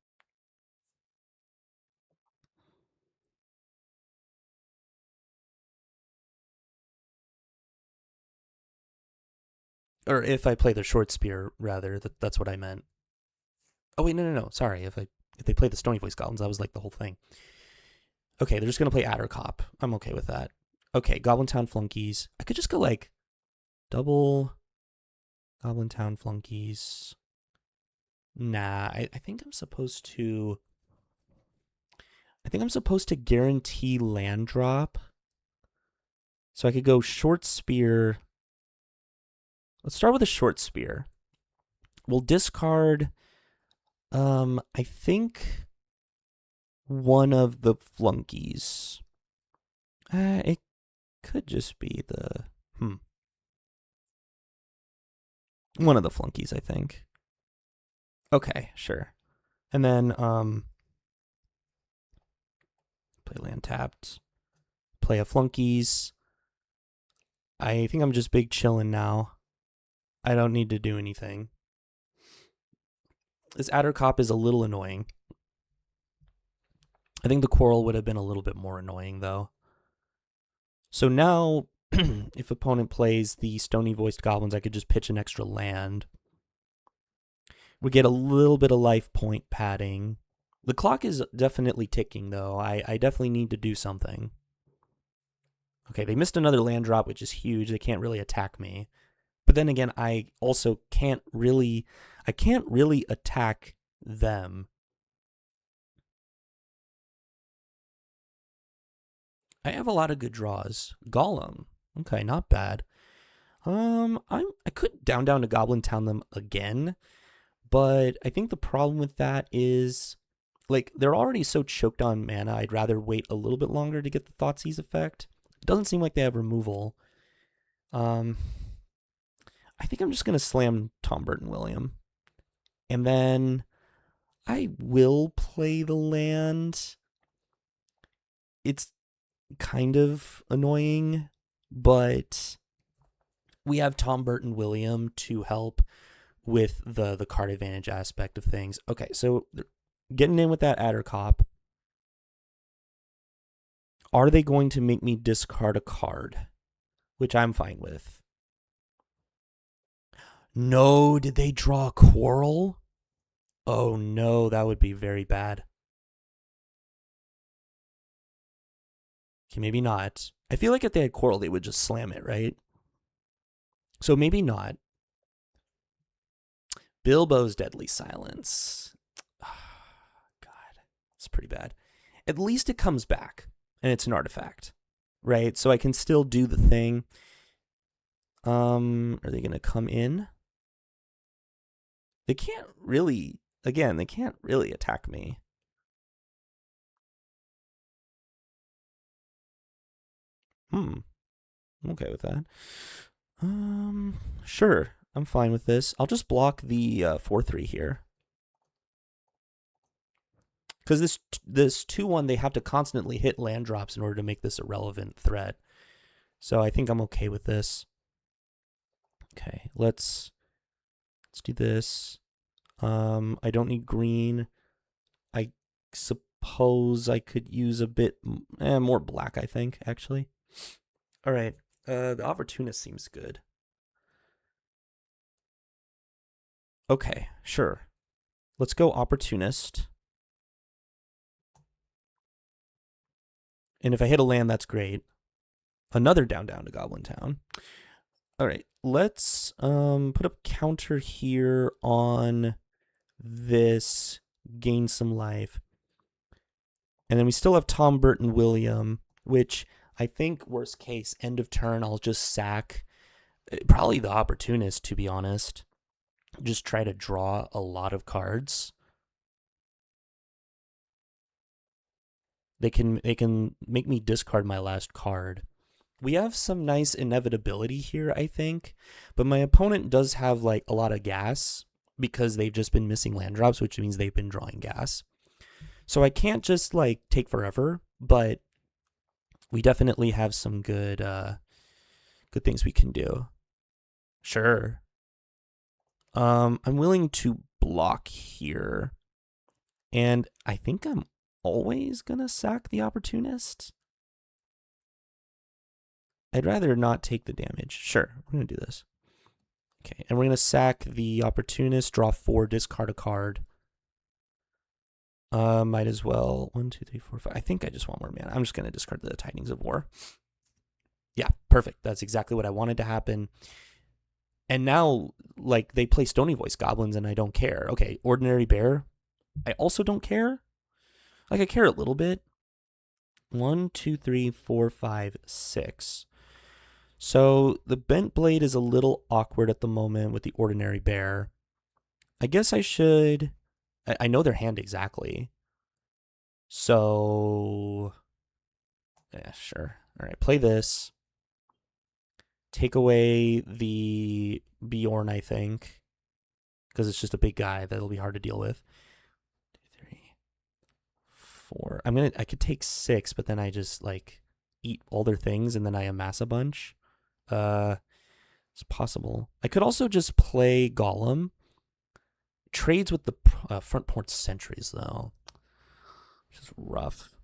Or if I play the Short Spear, rather, that's what I meant. Oh wait, no. Sorry, if they play the Stony Voice Goblins, that was like the whole thing. Okay, they're just gonna play Addercop. I'm okay with that. Okay, Goblin Town Flunkies. I could just go like double Goblin Town Flunkies. Nah, I think I'm supposed to. I think I'm supposed to guarantee land drop. So I could go Short Spear. Let's start with a Short Spear. We'll discard. I think one of the Flunkies. It could just be the one of the Flunkies, I think. Okay, sure. And then play land tapped. Play a Flunkies. I think I'm just big chillin' now. I don't need to do anything. This Addercop is a little annoying. I think the Quarrel would have been a little bit more annoying, though. So now, if opponent plays the Stony Voiced Goblins, I could just pitch an extra land. We get a little bit of life point padding. The clock is definitely ticking, though. I definitely need to do something. Okay, they missed another land drop, which is huge. They can't really attack me. But then again, I also can't really attack them. I have a lot of good draws. Golem. Okay, not bad. I could down to Goblin Town them again, but I think the problem with that is, like, they're already so choked on mana, I'd rather wait a little bit longer to get the Thoughtseize effect. It doesn't seem like they have removal. I think I'm just going to slam Tom Burton William. And then I will play the land. It's kind of annoying, but we have Tom Burton William to help with the card advantage aspect of things. Okay, so getting in with that Addercop. Are they going to make me discard a card? Which I'm fine with. No, did they draw a Quarrel? Oh no, that would be very bad. Okay, maybe not. I feel like if they had Quarrel, they would just slam it, right? So maybe not. Bilbo's Deadly Silence. God, it's pretty bad. At least it comes back, and it's an artifact, right? So I can still do the thing. Are they gonna come in? They can't really. Again, they can't really attack me. I'm okay with that. Sure. I'm fine with this. I'll just block the 4/3 here. Because this 2/1, they have to constantly hit land drops in order to make this a relevant threat. So I think I'm okay with this. Okay, let's do this. I don't need green. I suppose I could use a bit more black, I think, actually. All right. The Opportunist seems good. Okay, sure. Let's go Opportunist. And if I hit a land, that's great. Another down to Goblin Town. All right, let's put a counter here on this, gain some life. And then we still have Tom Burton William, which I think worst case, end of turn, I'll just sack probably the Opportunist, to be honest. Just try to draw a lot of cards. They can make me discard my last card. We have some nice inevitability here, I think, but my opponent does have like a lot of gas because they've just been missing land drops, which means they've been drawing gas. So I can't just like take forever, but we definitely have some good things we can do. Sure. I'm willing to block here, and I think I'm always gonna sack the Opportunist. I'd rather not take the damage. Sure, we're gonna do this. Okay, and we're gonna sack the Opportunist, draw 4, discard a card. Might as well. 1, 2, 3, 4, 5. I think I just want more mana. I'm just gonna discard the Tidings of War. Yeah, perfect. That's exactly what I wanted to happen. And now, like, they play Stony Voice Goblins, and I don't care. Okay, Ordinary Bear. I also don't care. Like, I care a little bit. 1, 2, 3, 4, 5, 6. So the Bent Blade is a little awkward at the moment with the Ordinary Bear. I guess I should. I know their hand exactly. So, yeah, sure. All right, play this. Take away the Bjorn, I think, because it's just a big guy that'll be hard to deal with. 2, 3, 4. I could take 6, but then I just like eat all their things and then I amass a bunch. It's possible. I could also just play Golem. Trades with the front porch sentries though, which is rough.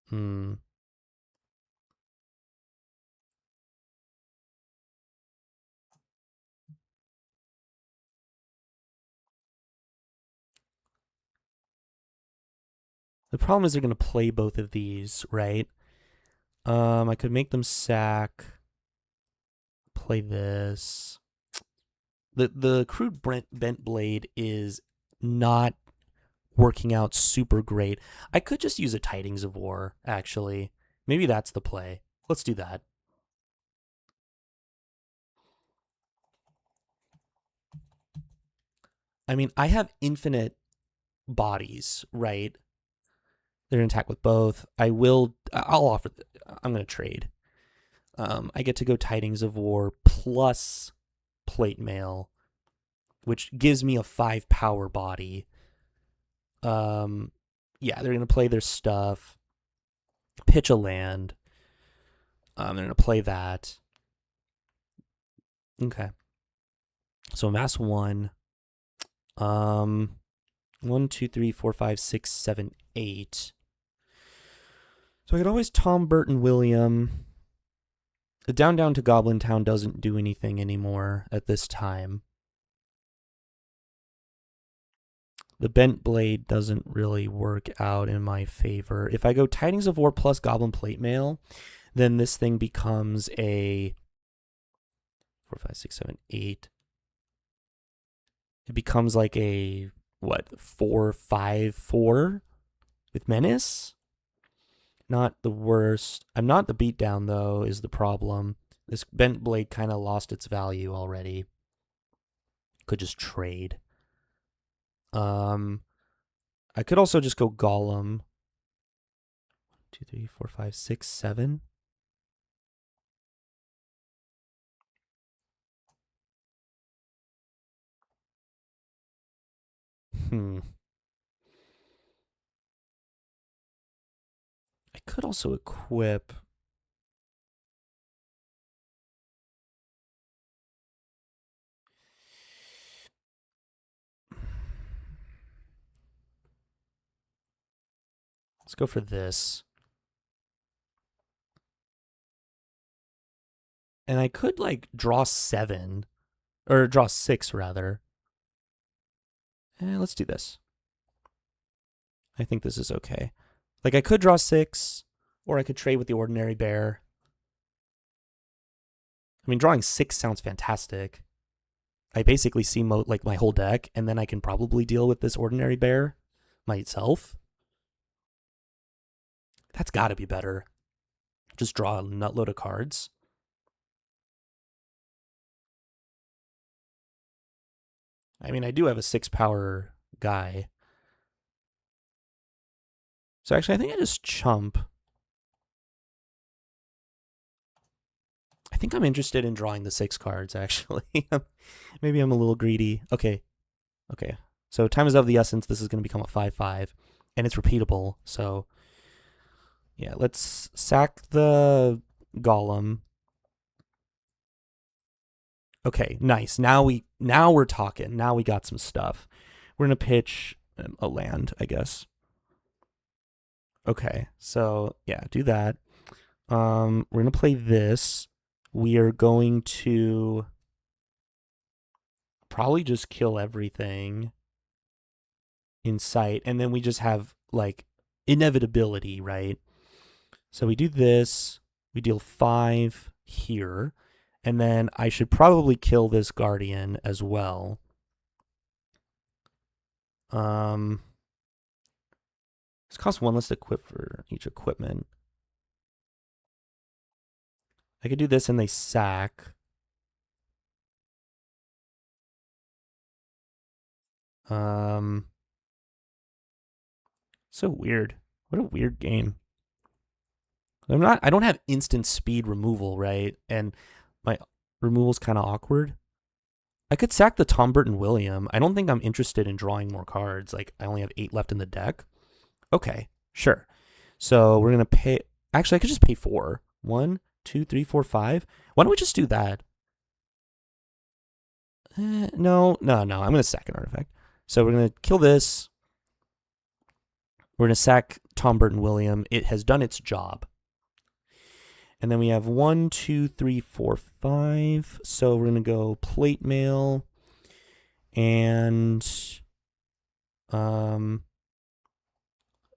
The problem is they're going to play both of these, right? I could make them sack. Play this. The crude Bent Blade is not working out super great. I could just use a Tidings of War, actually. Maybe that's the play. Let's do that. I mean, I have infinite bodies, right? They're going to attack with both. I'll offer, I'm going to trade. I get to go Tidings of War plus Plate Mail, which gives me a 5 power body. Yeah, they're going to play their stuff, pitch a land. They're going to play that. Okay. So amass 1. 1, 2, 3, 4, 5, 6, 7, 8. So I could always Tom Burton William. The down to Goblin Town doesn't do anything anymore at this time. The Bent Blade doesn't really work out in my favor. If I go Tidings of War plus Goblin Plate Mail, then this thing becomes a 4, 5, 6, 7, 8. It becomes like a, what, 4-5-4 with Menace? Not the worst. I'm not the beatdown, though, is the problem. This bent blade kind of lost its value already. Could just trade. I could also just go Golem. 2, 3, 4, 5, 6, 7. I could also equip. Let's go for this. And I could, like, draw 7. Or draw 6, rather. Let's do this. I think this is okay. Like, I could draw 6, or I could trade with the ordinary bear. I mean, drawing 6 sounds fantastic. I basically see like my whole deck, and then I can probably deal with this ordinary bear myself. That's got to be better. Just draw a nutload of cards. I mean, I do have a 6-power guy. So actually, I think I just chump. I think I'm interested in drawing the 6 cards, actually. Maybe I'm a little greedy. Okay. So time is of the essence. This is going to become a 5-5. And it's repeatable. So, yeah, let's sack the Golem. Okay, nice. Now we're talking. Now we got some stuff. We're going to pitch a land, I guess. Okay, so yeah, do that. We're going to play this. We are going to probably just kill everything in sight, and then we just have, like, inevitability, right? So we do this. We deal 5 here, and then I should probably kill this Guardian as well. This costs 1 less to equip for each equipment. I could do this and they sack. So weird. What a weird game. I don't have instant speed removal, right? And my removal's kind of awkward. I could sack the Tom Burton William. I don't think I'm interested in drawing more cards. Like, I only have 8 left in the deck. Okay, sure. So we're going to pay. Actually, I could just pay 4. 1, 2, 3, 4, 5. Why don't we just do that? No. I'm going to sack an artifact. So we're going to kill this. We're going to sack Tom Burton William. It has done its job. And then we have 1, 2, 3, 4, 5. So we're going to go plate mail. And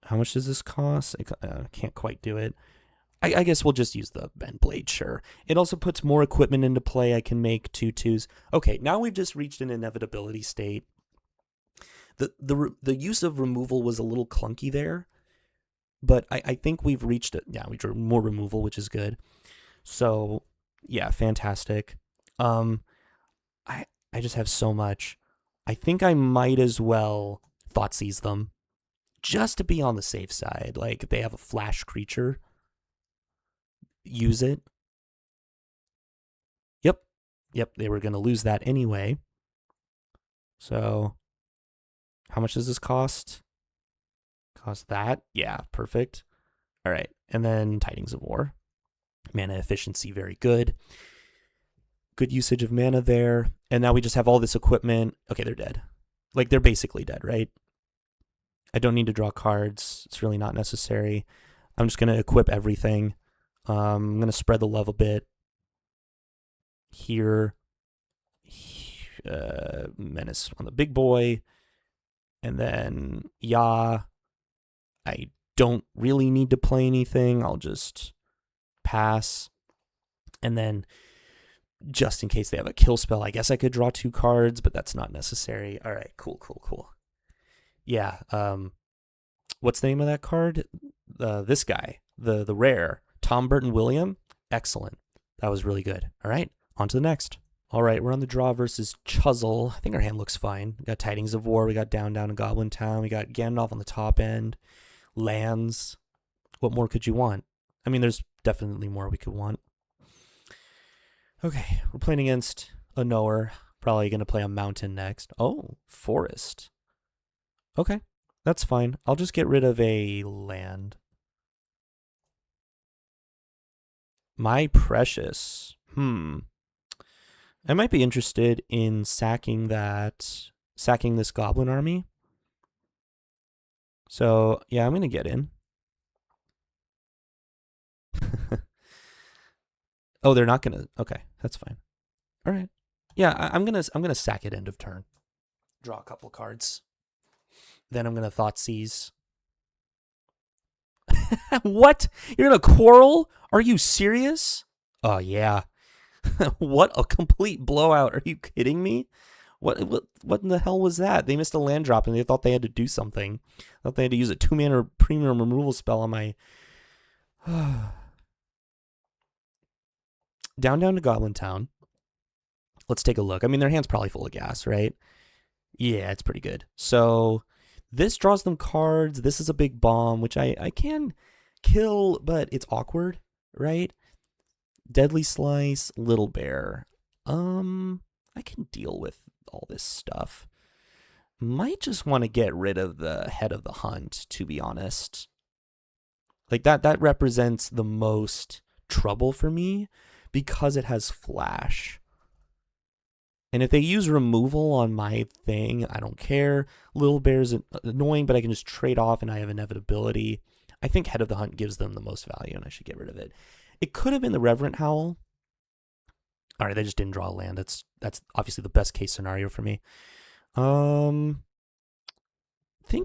how much does this cost? I can't quite do it. I guess we'll just use the bent blade, sure. It also puts more equipment into play. I can make 2/2s. Okay, now we've just reached an inevitability state. The use of removal was a little clunky there, but I think we've reached it. Yeah, we drew more removal, which is good. So yeah, fantastic. I just have so much. I think I might as well Thoughtseize them, just to be on the safe side. Like, if they have a flash creature, use it. Yep, they were going to lose that anyway. So, how much does this cost? Cost that? Yeah, perfect. All right, and then Tidings of War. Mana efficiency, very good. Good usage of mana there. And now we just have all this equipment. Okay, they're dead. Like, they're basically dead, right? I don't need to draw cards. It's really not necessary. I'm just going to equip everything. I'm going to spread the love a bit. Here. Menace on the big boy. And then, yeah. I don't really need to play anything. I'll just pass. And then just in case they have a kill spell. I guess I could draw 2 cards, but that's not necessary. All right, cool. Yeah, what's the name of that card? This guy, the rare, Tom Burton William. Excellent. That was really good. All right, on to the next. All right, we're on the draw versus Chuzzle. I think our hand looks fine. We got Tidings of War. We got Down in Goblin Town. We got Gandalf on the top end. Lands. What more could you want? I mean, there's definitely more we could want. Okay, we're playing against a knower. Probably going to play a mountain next. Oh, forest. Okay, that's fine. I'll just get rid of a land. My precious. I might be interested in sacking this goblin army. So, yeah, I'm going to get in. Oh, they're not going to. Okay, that's fine. All right. Yeah, I'm going to sack it end of turn. Draw a couple cards. Then I'm going to Thoughtseize. What? You're going to quarrel? Are you serious? Oh, yeah. What a complete blowout. Are you kidding me? What in the hell was that? They missed a land drop and they thought they had to do something. Thought they had to use a 2-mana premium removal spell on my... Down to Goblin Town. Let's take a look. I mean, their hand's probably full of gas, right? Yeah, it's pretty good. So this draws them cards. This is a big bomb, which I can kill, but it's awkward, right? Deadly Slice, Little Bear. I can deal with all this stuff. Might just want to get rid of the Head of the Hunt, to be honest. Like that represents the most trouble for me because it has flash. And if they use removal on my thing, I don't care. Little Bear's annoying, but I can just trade off and I have inevitability. I think Head of the Hunt gives them the most value and I should get rid of it. It could have been the Reverent Howl. All right, they just didn't draw a land. That's obviously the best case scenario for me. Think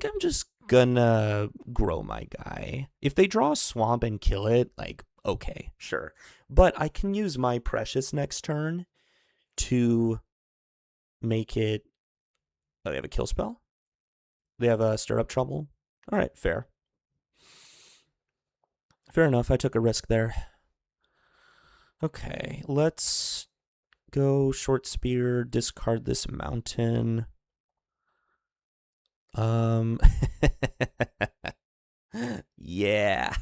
I'm just gonna grow my guy. If they draw a swamp and kill it, like, okay, sure. But I can use my precious next turn to make it... Oh, they have a kill spell? They have a stir up trouble? All right, fair. Fair enough, I took a risk there. Okay, let's go short spear, discard this mountain. Yeah.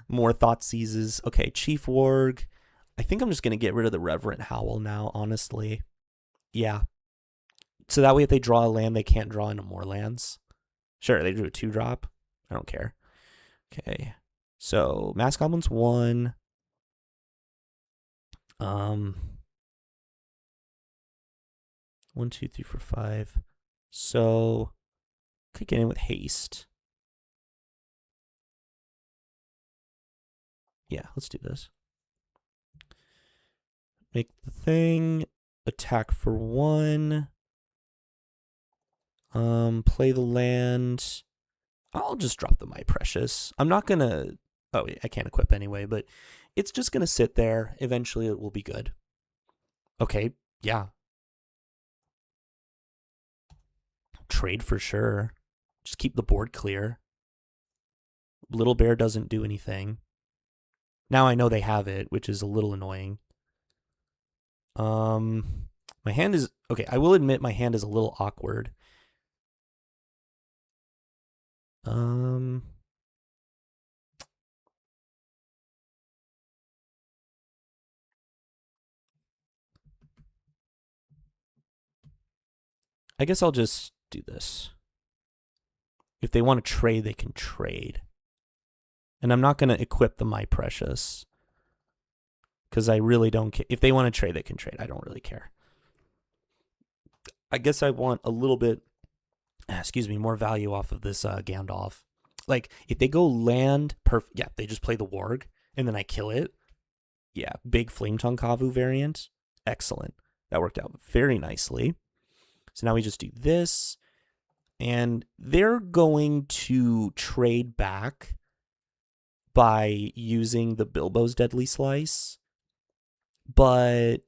More Thoughtseizes. Okay, Chief Warg. I think I'm just going to get rid of the Reverent Howl now, honestly. Yeah. So that way if they draw a land, they can't draw into more lands. Sure, they drew a 2-drop. I don't care. Okay. So, Mass Goblins 1. 1, 2, 3, 4, 5. So, could get in with haste. Yeah, let's do this. Make the thing. Attack for 1. Play the land. I'll just drop the My Precious. I'm not gonna... Oh, I can't equip anyway, but it's just gonna sit there. Eventually it will be good. Okay, yeah. Trade for sure. Just keep the board clear. Little Bear doesn't do anything. Now I know they have it, which is a little annoying. My hand is... Okay, I will admit my hand is a little awkward. I guess I'll just do this. If they want to trade, they can trade. And I'm not going to equip the My Precious. Because I really don't care. If they want to trade, they can trade. I don't really care. I guess I want a little bit, more value off of this Gandalf. Like, if they go land, yeah, they just play the Warg, and then I kill it. Yeah, big Flametongue Kavu variant. Excellent. That worked out very nicely. So now we just do this. And they're going to trade back by using the Bilbo's Deadly Slice. but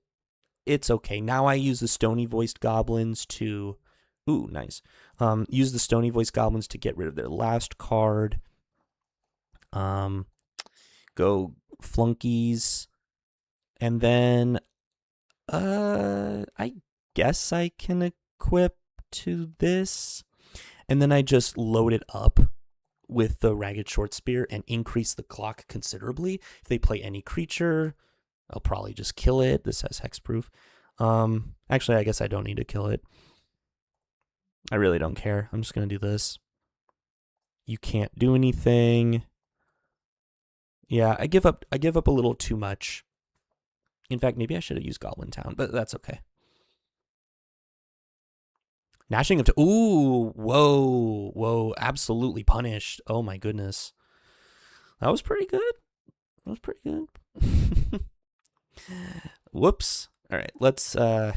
it's okay. Now I use the stony voiced goblins to, ooh, nice. Use the stony voiced goblins to get rid of their last card. Go flunkies, and then I guess I can equip to this, and then I just load it up with the Ragged Short Spear and increase the clock considerably. If they play any creature, I'll probably just kill it. This has hexproof. Actually, I guess I don't need to kill it. I really don't care. I'm just gonna do this. You can't do anything. Yeah, I give up a little too much. In fact, maybe I should have used Goblin Town, but that's okay. Gnashing of... Ooh, whoa, absolutely punished. Oh my goodness. That was pretty good. Whoops. All right, let's... Okay,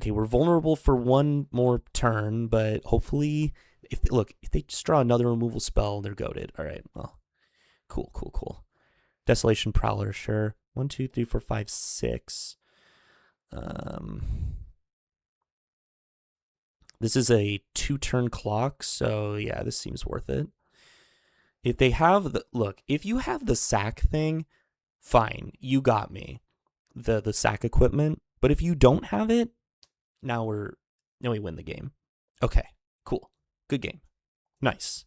we're vulnerable for one more turn, but hopefully... If they just draw another removal spell, they're goated. All right, well, cool. Desolation Prowler, sure. 1, 2, 3, 4, 5, 6. This is a 2-turn clock, so yeah, this seems worth it. If they have the... Look, if you have the sack thing, fine, you got me. The sack equipment. But if you don't have it, now we win the game. Okay, cool. Good game. Nice.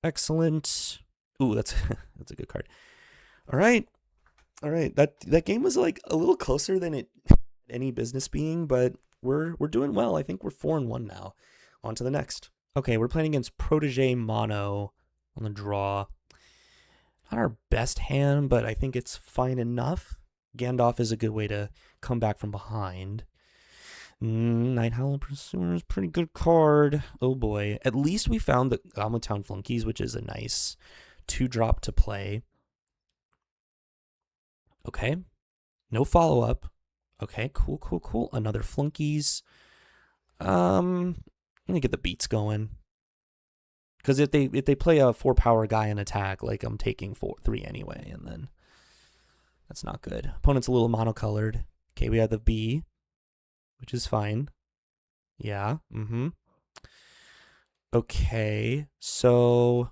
Excellent. Ooh, that's a good card. All right. That game was like a little closer than it had any business being, but we're doing well. I think we're 4-1 now. On to the next. Okay, we're playing against Protege Mono on the draw. Not our best hand, but I think it's fine enough. Gandalf is a good way to come back from behind. Night Howling Pursuer is a pretty good card. Oh boy. At least we found the Goblin Town Flunkies, which is a nice 2-drop to play. Okay. No follow-up. Okay, cool. Another Flunkies. I'm gonna get the beats going. Because if they play a 4-power guy in attack, like I'm taking 3 anyway, and then that's not good. Opponent's a little monocolored. Okay, we have the B, which is fine. Yeah, Okay, so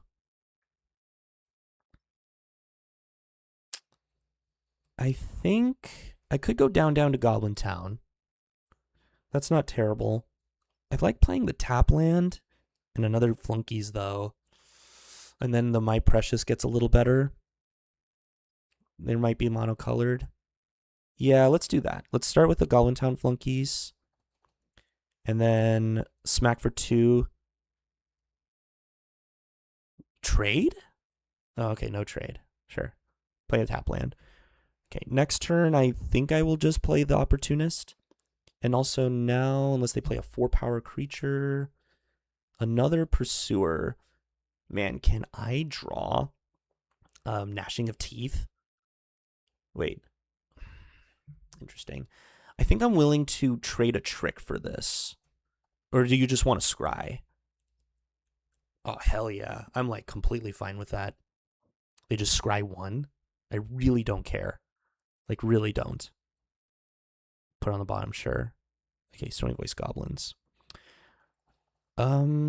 I think I could go down to Goblin Town. That's not terrible. I like playing the tap land and another Flunkies, though. And then the My Precious gets a little better. There might be monocolored. Yeah, let's do that. Let's start with the Goblin Town Flunkies. And then smack for 2. Trade? Oh, okay, no trade. Sure. Play a tap land. Okay, next turn, I think I will just play the Opportunist. And also now, unless they play a 4-power creature, another Pursuer. Man, can I draw Gnashing of Teeth? Wait. Interesting. I think I'm willing to trade a trick for this. Or do you just want to scry? Oh, hell yeah. I'm like completely fine with that. They just scry 1. I really don't care. Like, really don't. Put on the bottom, sure. Okay, Stony Voice Goblins.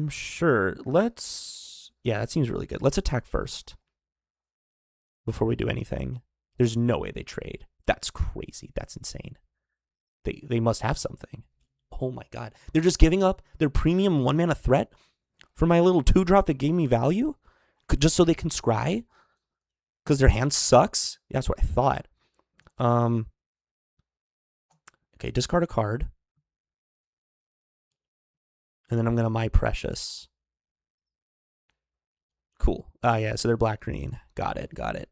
Sure. Let's... Yeah, that seems really good. Let's attack first. Before we do anything. There's no way they trade. That's crazy. That's insane. They must have something. Oh my god. They're just giving up their premium 1-mana threat for my little 2-drop that gave me value? Just so they can scry? Because their hand sucks? Yeah, that's what I thought. Okay, discard a card. And then I'm going to My Precious. Cool. Yeah, so they're black-green. Got it.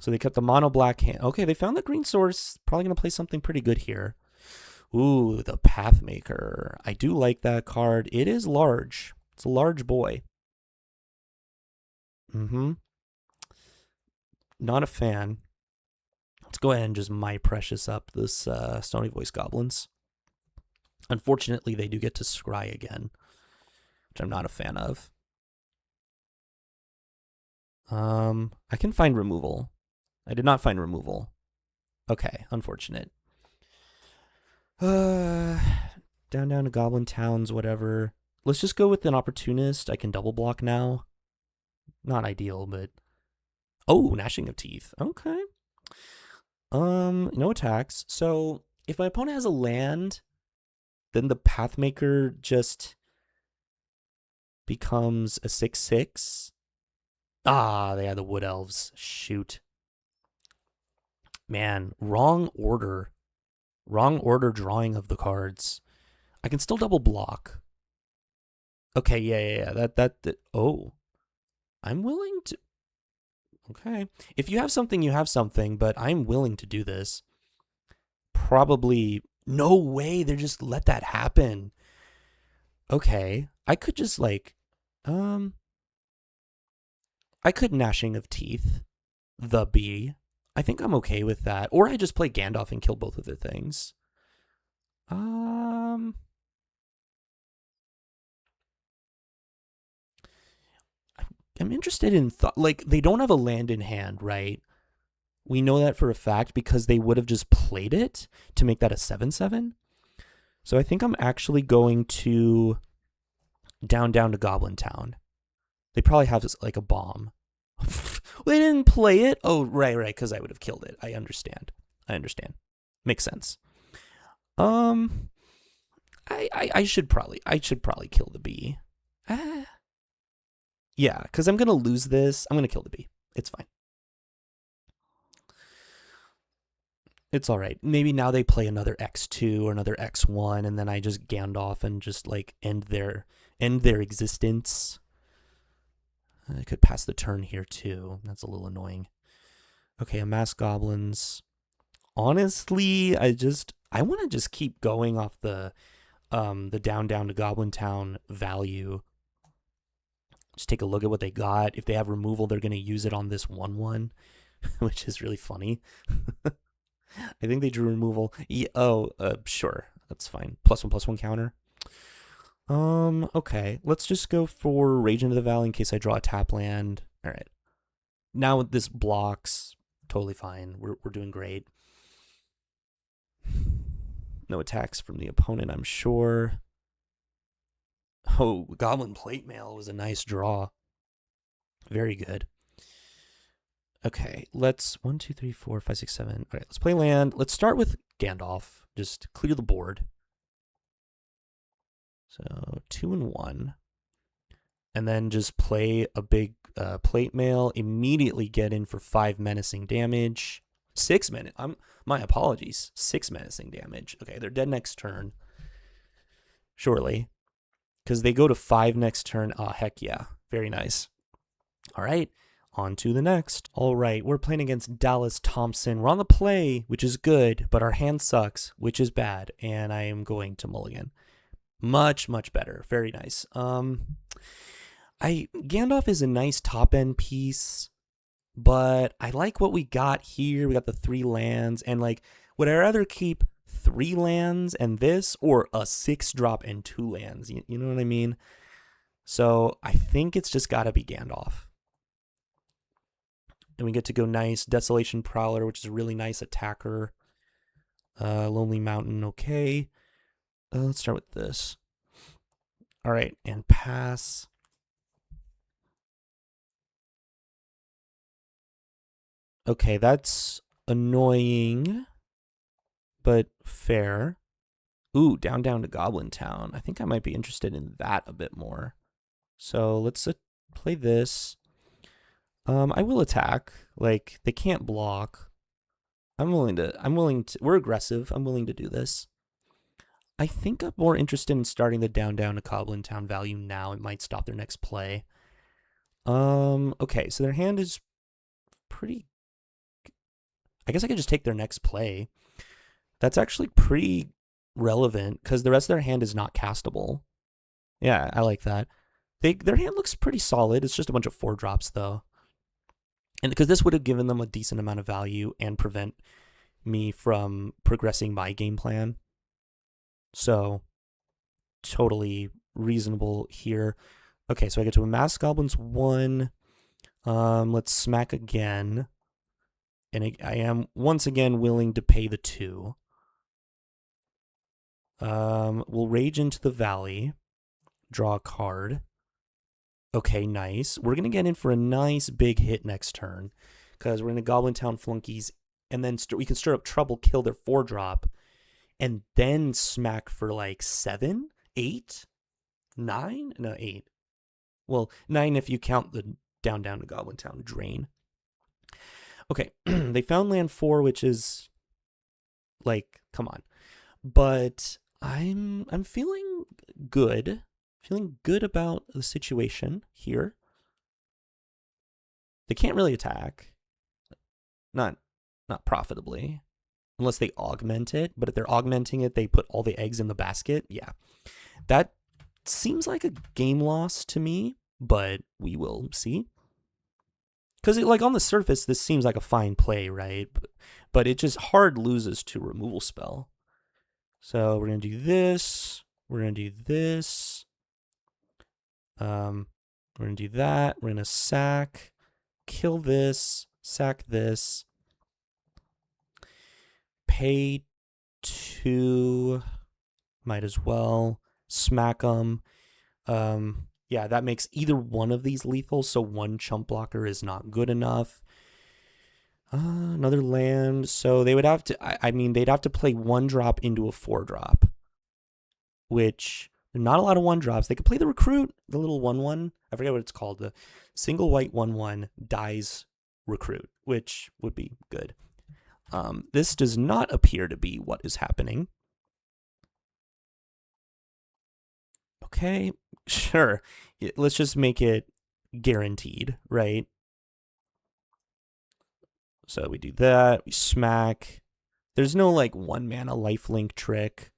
So they kept the mono-black hand. Okay, they found the green source. Probably going to play something pretty good here. Ooh, the Pathmaker. I do like that card. It is large. It's a large boy. Not a fan. Let's go ahead and just My Precious up this Stony Voice Goblins. Unfortunately, they do get to scry again, which I'm not a fan of. I can find removal. I did not find removal. Okay, unfortunate. Uh, down to Goblin Towns, whatever. Let's just go with an opportunist. I can double block now. Not ideal, but oh, gnashing of teeth. Okay. No attacks. So if my opponent has a land, then the Pathmaker just becomes a 6/6. Ah, they had the Wood Elves. Shoot. Man, wrong order. Wrong order drawing of the cards. I can still double block. Okay, yeah. That. Oh, I'm willing to. Okay, if you have something, you have something. But I'm willing to do this. Probably. No way. They just let that happen. Okay, I could just like, I could gnashing of teeth the bee. I think I'm okay with that. Or I just play Gandalf and kill both of the things. I'm interested in like they don't have a land in hand, right? We know that for a fact because they would have just played it to make that a 7/7. So I think I'm actually going to down to Goblin Town. They probably have like a bomb. They didn't play it. Oh, right, because I would have killed it. I understand. Makes sense. I should probably kill the bee. Yeah, because I'm gonna lose this. I'm gonna kill the bee. It's fine. It's all right. Maybe now they play another X2 or another X1, and then I just Gandalf and just like end their existence. I could pass the turn here too. That's a little annoying. Okay, amass goblins. Honestly, I want to just keep going off the down to Goblin Town value. Just take a look at what they got. If they have removal, they're going to use it on this 1/1, which is really funny. I think they drew removal. Yeah, sure. That's fine. +1/+1 counter. Okay. Let's just go for Rage into the Valley in case I draw a tap land. All right. Now this blocks. Totally fine. We're doing great. No attacks from the opponent, I'm sure. Oh, Goblin Plate Mail was a nice draw. Very good. Okay, let's 1, 2, 3, 4, 5, 6, 7. All right, let's play land. Let's start with Gandalf. Just clear the board. So 2 and 1. And then just play a big plate mail. Immediately get in for 5 menacing damage. 6 minutes. My apologies. 6 menacing damage. Okay, they're dead next turn. Surely. Because they go to 5 next turn. Ah, heck yeah. Very nice. All right. On to the next. All right, we're playing against Dallas Thompson. We're on the play, which is good, but our hand sucks, which is bad, and I am going to mulligan. Much better. Very nice. Gandalf is a nice top end piece, but I like what we got here. We got the 3 lands, and like, would I rather keep 3 lands and this, or a 6-drop and 2 lands? You know what I mean? So I think it's just got to be Gandalf. And we get to go nice Desolation Prowler, which is a really nice attacker. Lonely Mountain, okay. Let's start with this. All right, and pass. Okay, that's annoying, but fair. Ooh, down to Goblin Town. I think I might be interested in that a bit more. So let's play this. I will attack. Like, they can't block. I'm willing to, we're aggressive. I'm willing to do this. I think I'm more interested in starting the down to Goblin Town value now. It might stop their next play. Okay, so their hand is pretty, I guess I could just take their next play. That's actually pretty relevant because the rest of their hand is not castable. Yeah, I like that. Their hand looks pretty solid. It's just a bunch of 4-drops though. And because this would have given them a decent amount of value and prevent me from progressing my game plan. So, totally reasonable here. Okay, so I get to amass goblins 1. Let's smack again. And I am once again willing to pay the 2. We'll Rage into the Valley. Draw a card. Okay, nice. We're going to get in for a nice big hit next turn because we're in the Goblin Town Flunkies, and then we can stir up trouble, kill their 4-drop, and then smack for like 7, 8, 9? No, 8. Well, 9 if you count the down to Goblin Town drain. Okay, they found land 4, which is like, come on. But I'm feeling good. Feeling good about the situation here. They can't really attack. Not profitably. Unless they augment it. But if they're augmenting it, they put all the eggs in the basket. Yeah. That seems like a game loss to me. But we will see. Because like on the surface, this seems like a fine play, right? But it just hard loses to removal spell. So we're going to do this. We're going to do this. We're going to do that. We're going to sack. Kill this. Sack this. Pay 2. Might as well. Smack them. Yeah, that makes either one of these lethal, so 1 chump blocker is not good enough. Another land, so they would have to, I mean, they'd have to play 1-drop into a 4-drop, which, not a lot of 1-drops. They could play the Recruit, the little 1/1, I forget what it's called, the single white 1/1 dies Recruit, which would be good. This does not appear to be what is happening. Okay, sure. Let's just make it guaranteed, right? So we do that. We smack. There's no like 1-mana lifelink trick.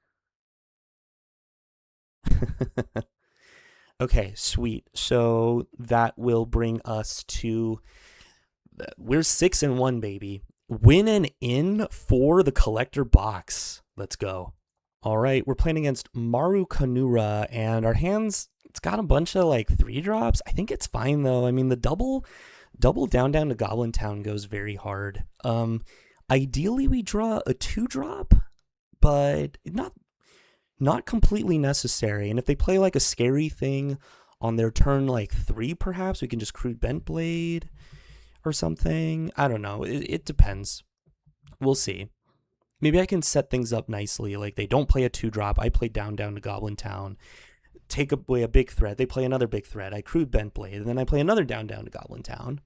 Okay, sweet. So that will bring us to... We're 6-1, baby. Win and in for the collector box. Let's go. All right, we're playing against Maru Kanura, and our hands, it's got a bunch of like 3-drops. I think it's fine though. I mean, the double down to Goblin Town goes very hard. Ideally we draw a 2-drop, but not completely necessary. And if they play like a scary thing on their turn like 3, perhaps we can just Crude Bent Blade or something. I don't know. It depends. We'll see. Maybe I can set things up nicely. Like they don't play a 2-drop. I play down to Goblin Town. Take away a big threat. They play another big threat. I Crude Bent Blade, and then I play another down to Goblin Town.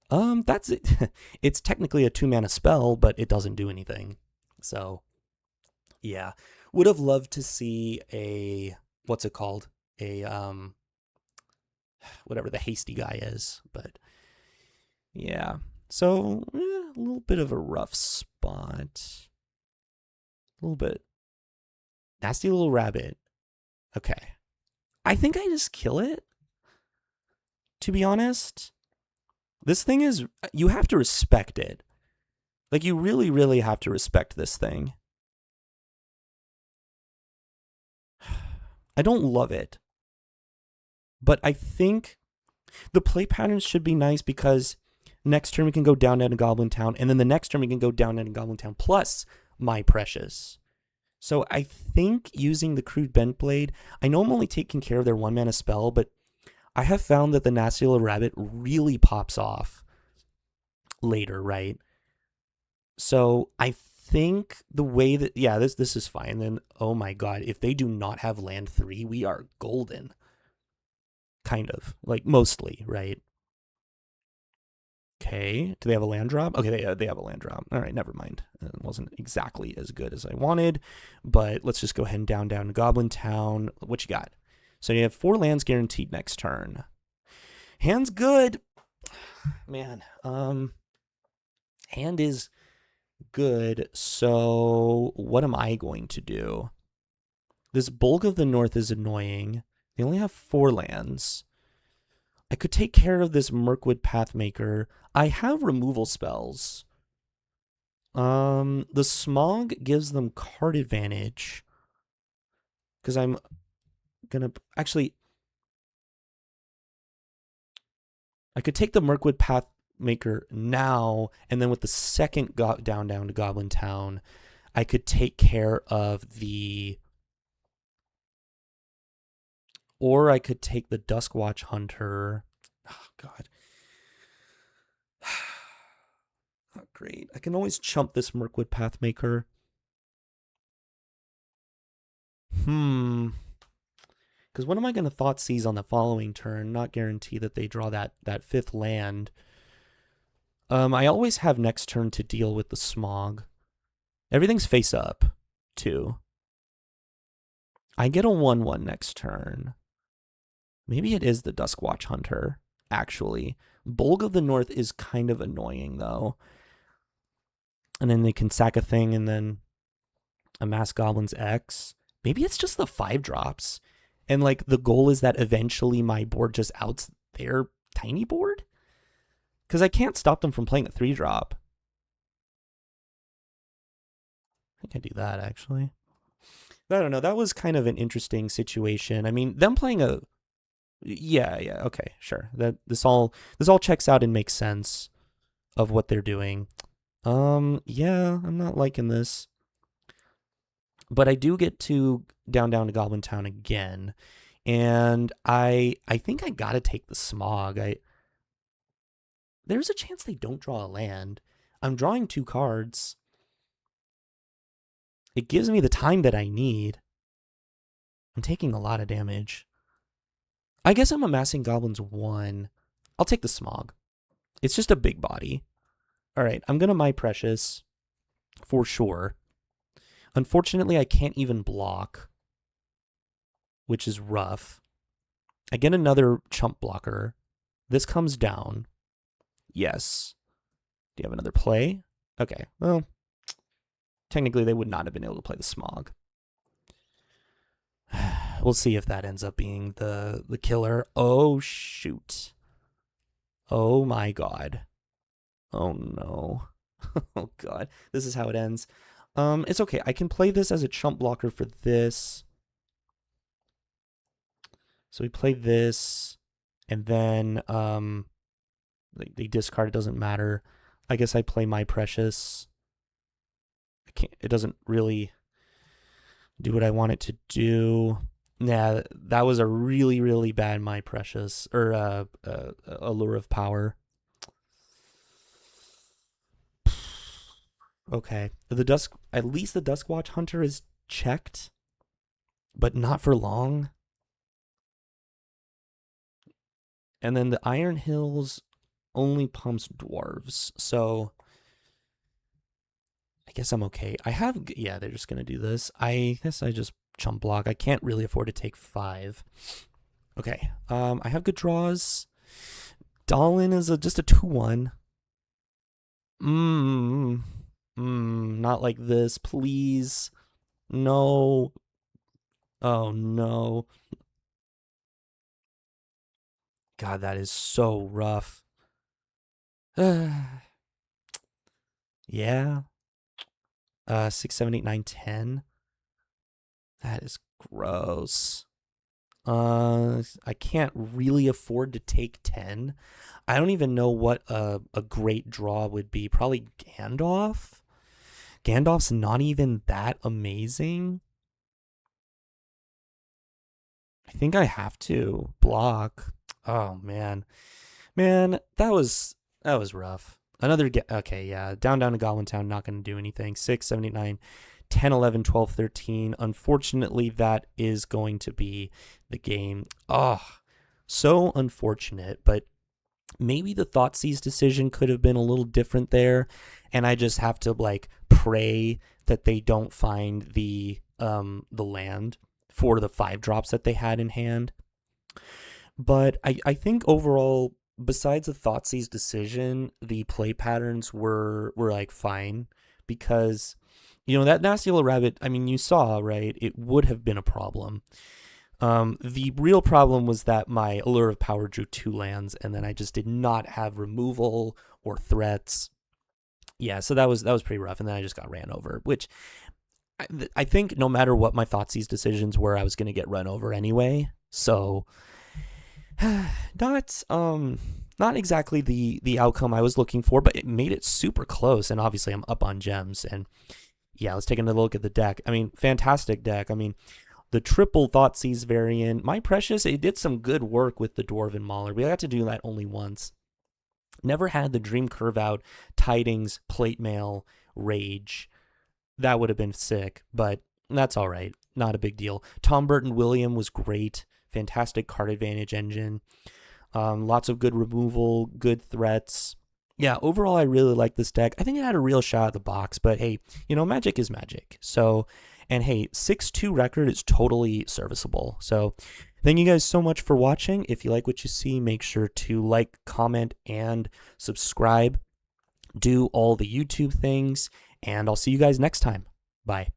That's it. It's technically a 2-mana spell, but it doesn't do anything. So, yeah. Would have loved to see a, what's it called? A, whatever the hasty guy is, but yeah. So, a little bit of a rough spot. A little bit. Nasty little rabbit. Okay. I think I just kill it. To be honest. This thing is, you have to respect it. Like, you really, really have to respect this thing. I don't love it. But I think the play patterns should be nice because next turn we can go down to Goblin Town, and then the next turn we can go down to Goblin Town plus My Precious. So I think using the Crude Bent Blade, I know I'm only taking care of their 1-mana spell, but I have found that the Nasty Little Rabbit really pops off later, right? So I think the way that, yeah, this is fine. Then, oh my god, if they do not have land 3, we are golden. Kind of. Like, mostly, right? Okay, do they have a land drop? Okay, they have a land drop. All right, never mind. It wasn't exactly as good as I wanted, but let's just go ahead and down to Goblin Town. What you got? So you have 4 lands guaranteed next turn. Hand's good. Man, hand is good. So what am I going to do? This Bulk of the North is annoying. They only have 4 lands. I could take care of this Mirkwood Pathmaker. I have removal spells. The Smog gives them card advantage. Because I'm gonna... Actually, I could take the Mirkwood Maker now, and then with the second down to Goblin Town, I could take care of the, or I could take the Duskwatch Hunter. Oh God. Oh, great. I can always chump this Mirkwood Pathmaker. Because what am I going to Thoughtseize on the following turn? Not guarantee that they draw that fifth land. I always have next turn to deal with the Smog. Everything's face up, too. I get a 1/1 next turn. Maybe it is the Duskwatch Hunter, actually. Bolg of the North is kind of annoying, though. And then they can sack a thing and then amass Goblins X. Maybe it's just the 5-drops. And, like, the goal is that eventually my board just outs their tiny board? Because I can't stop them from playing a 3-drop. I think I do that, actually. I don't know. That was kind of an interesting situation. I mean, them playing a... Yeah, okay, sure. This all checks out and makes sense of what they're doing. Yeah, I'm not liking this. But I do get to down to Goblin Town again. And I think I gotta take the Smog. There's a chance they don't draw a land. I'm drawing 2 cards. It gives me the time that I need. I'm taking a lot of damage. I guess I'm amassing Goblins 1. I'll take the Smog. It's just a big body. All right, I'm going to My Precious for sure. Unfortunately, I can't even block, which is rough. I get another chump blocker. This comes down. Yes. Do you have another play? Okay, well, technically they would not have been able to play the Smog. We'll see if that ends up being the killer. Oh, shoot. Oh, my God. Oh, no. Oh, God. This is how it ends. It's okay. I can play this as a chump blocker for this. So we play this, and then they discard. It doesn't matter. I guess I play My Precious. It doesn't really do what I want it to do. Nah, that was a really, really bad My Precious, or Allure of Power. Okay, at least the Duskwatch Hunter is checked, but not for long. And then the Iron Hills only pumps dwarves, so I guess I'm okay. Yeah, they're just gonna do this. I guess I just chump block. I can't really afford to take 5. Okay, I have good draws. Dallin is just a 2/1. Not like this, please. No. Oh, no. God, that is so rough. Yeah. 6, 7, 8, 9, 10. That is gross. I can't really afford to take 10. I don't even know what a great draw would be. Probably Gandalf. Gandalf's not even that amazing. I think I have to block. Oh, man. Man, that was rough. Okay, yeah. Down to Goblin Town, not going to do anything. 6, 7, 8, 9, 10, 11, 12, 13. Unfortunately, that is going to be the game. Oh, so unfortunate. But maybe the Thoughtseize decision could have been a little different there. And I just have to, like, pray that they don't find the land for the 5-drops that they had in hand. But I think overall, besides the Thoughtseize decision, the play patterns were like fine, because, you know, that Nasty Little Rabbit, I mean, you saw, right? It would have been a problem. The real problem was that my Allure of Power drew 2 lands, and then I just did not have removal or threats. Yeah, so that was pretty rough, and then I just got ran over, which I think no matter what my Thoughtseize decisions were, I was going to get run over anyway. So not Not exactly the outcome I was looking for, but it made it super close. And obviously, I'm up on gems. And yeah, let's take another look at the deck. I mean, fantastic deck. I mean, the triple Thoughtseize variant, My Precious, it did some good work with the Dwarven Mauler. We got to do that only once. Never had the Dream Curve Out, Tidings, Plate Mail, Rage. That would have been sick, but that's all right. Not a big deal. Tom Burton William was great. Fantastic card advantage engine. Lots of good removal, good threats. Yeah, overall, I really like this deck. I think it had a real shot at the box, but hey, Magic is magic. So, and hey, 6-2 record is totally serviceable. So, thank you guys so much for watching. If you like what you see, make sure to like, comment, and subscribe. Do all the YouTube things, and I'll see you guys next time. Bye.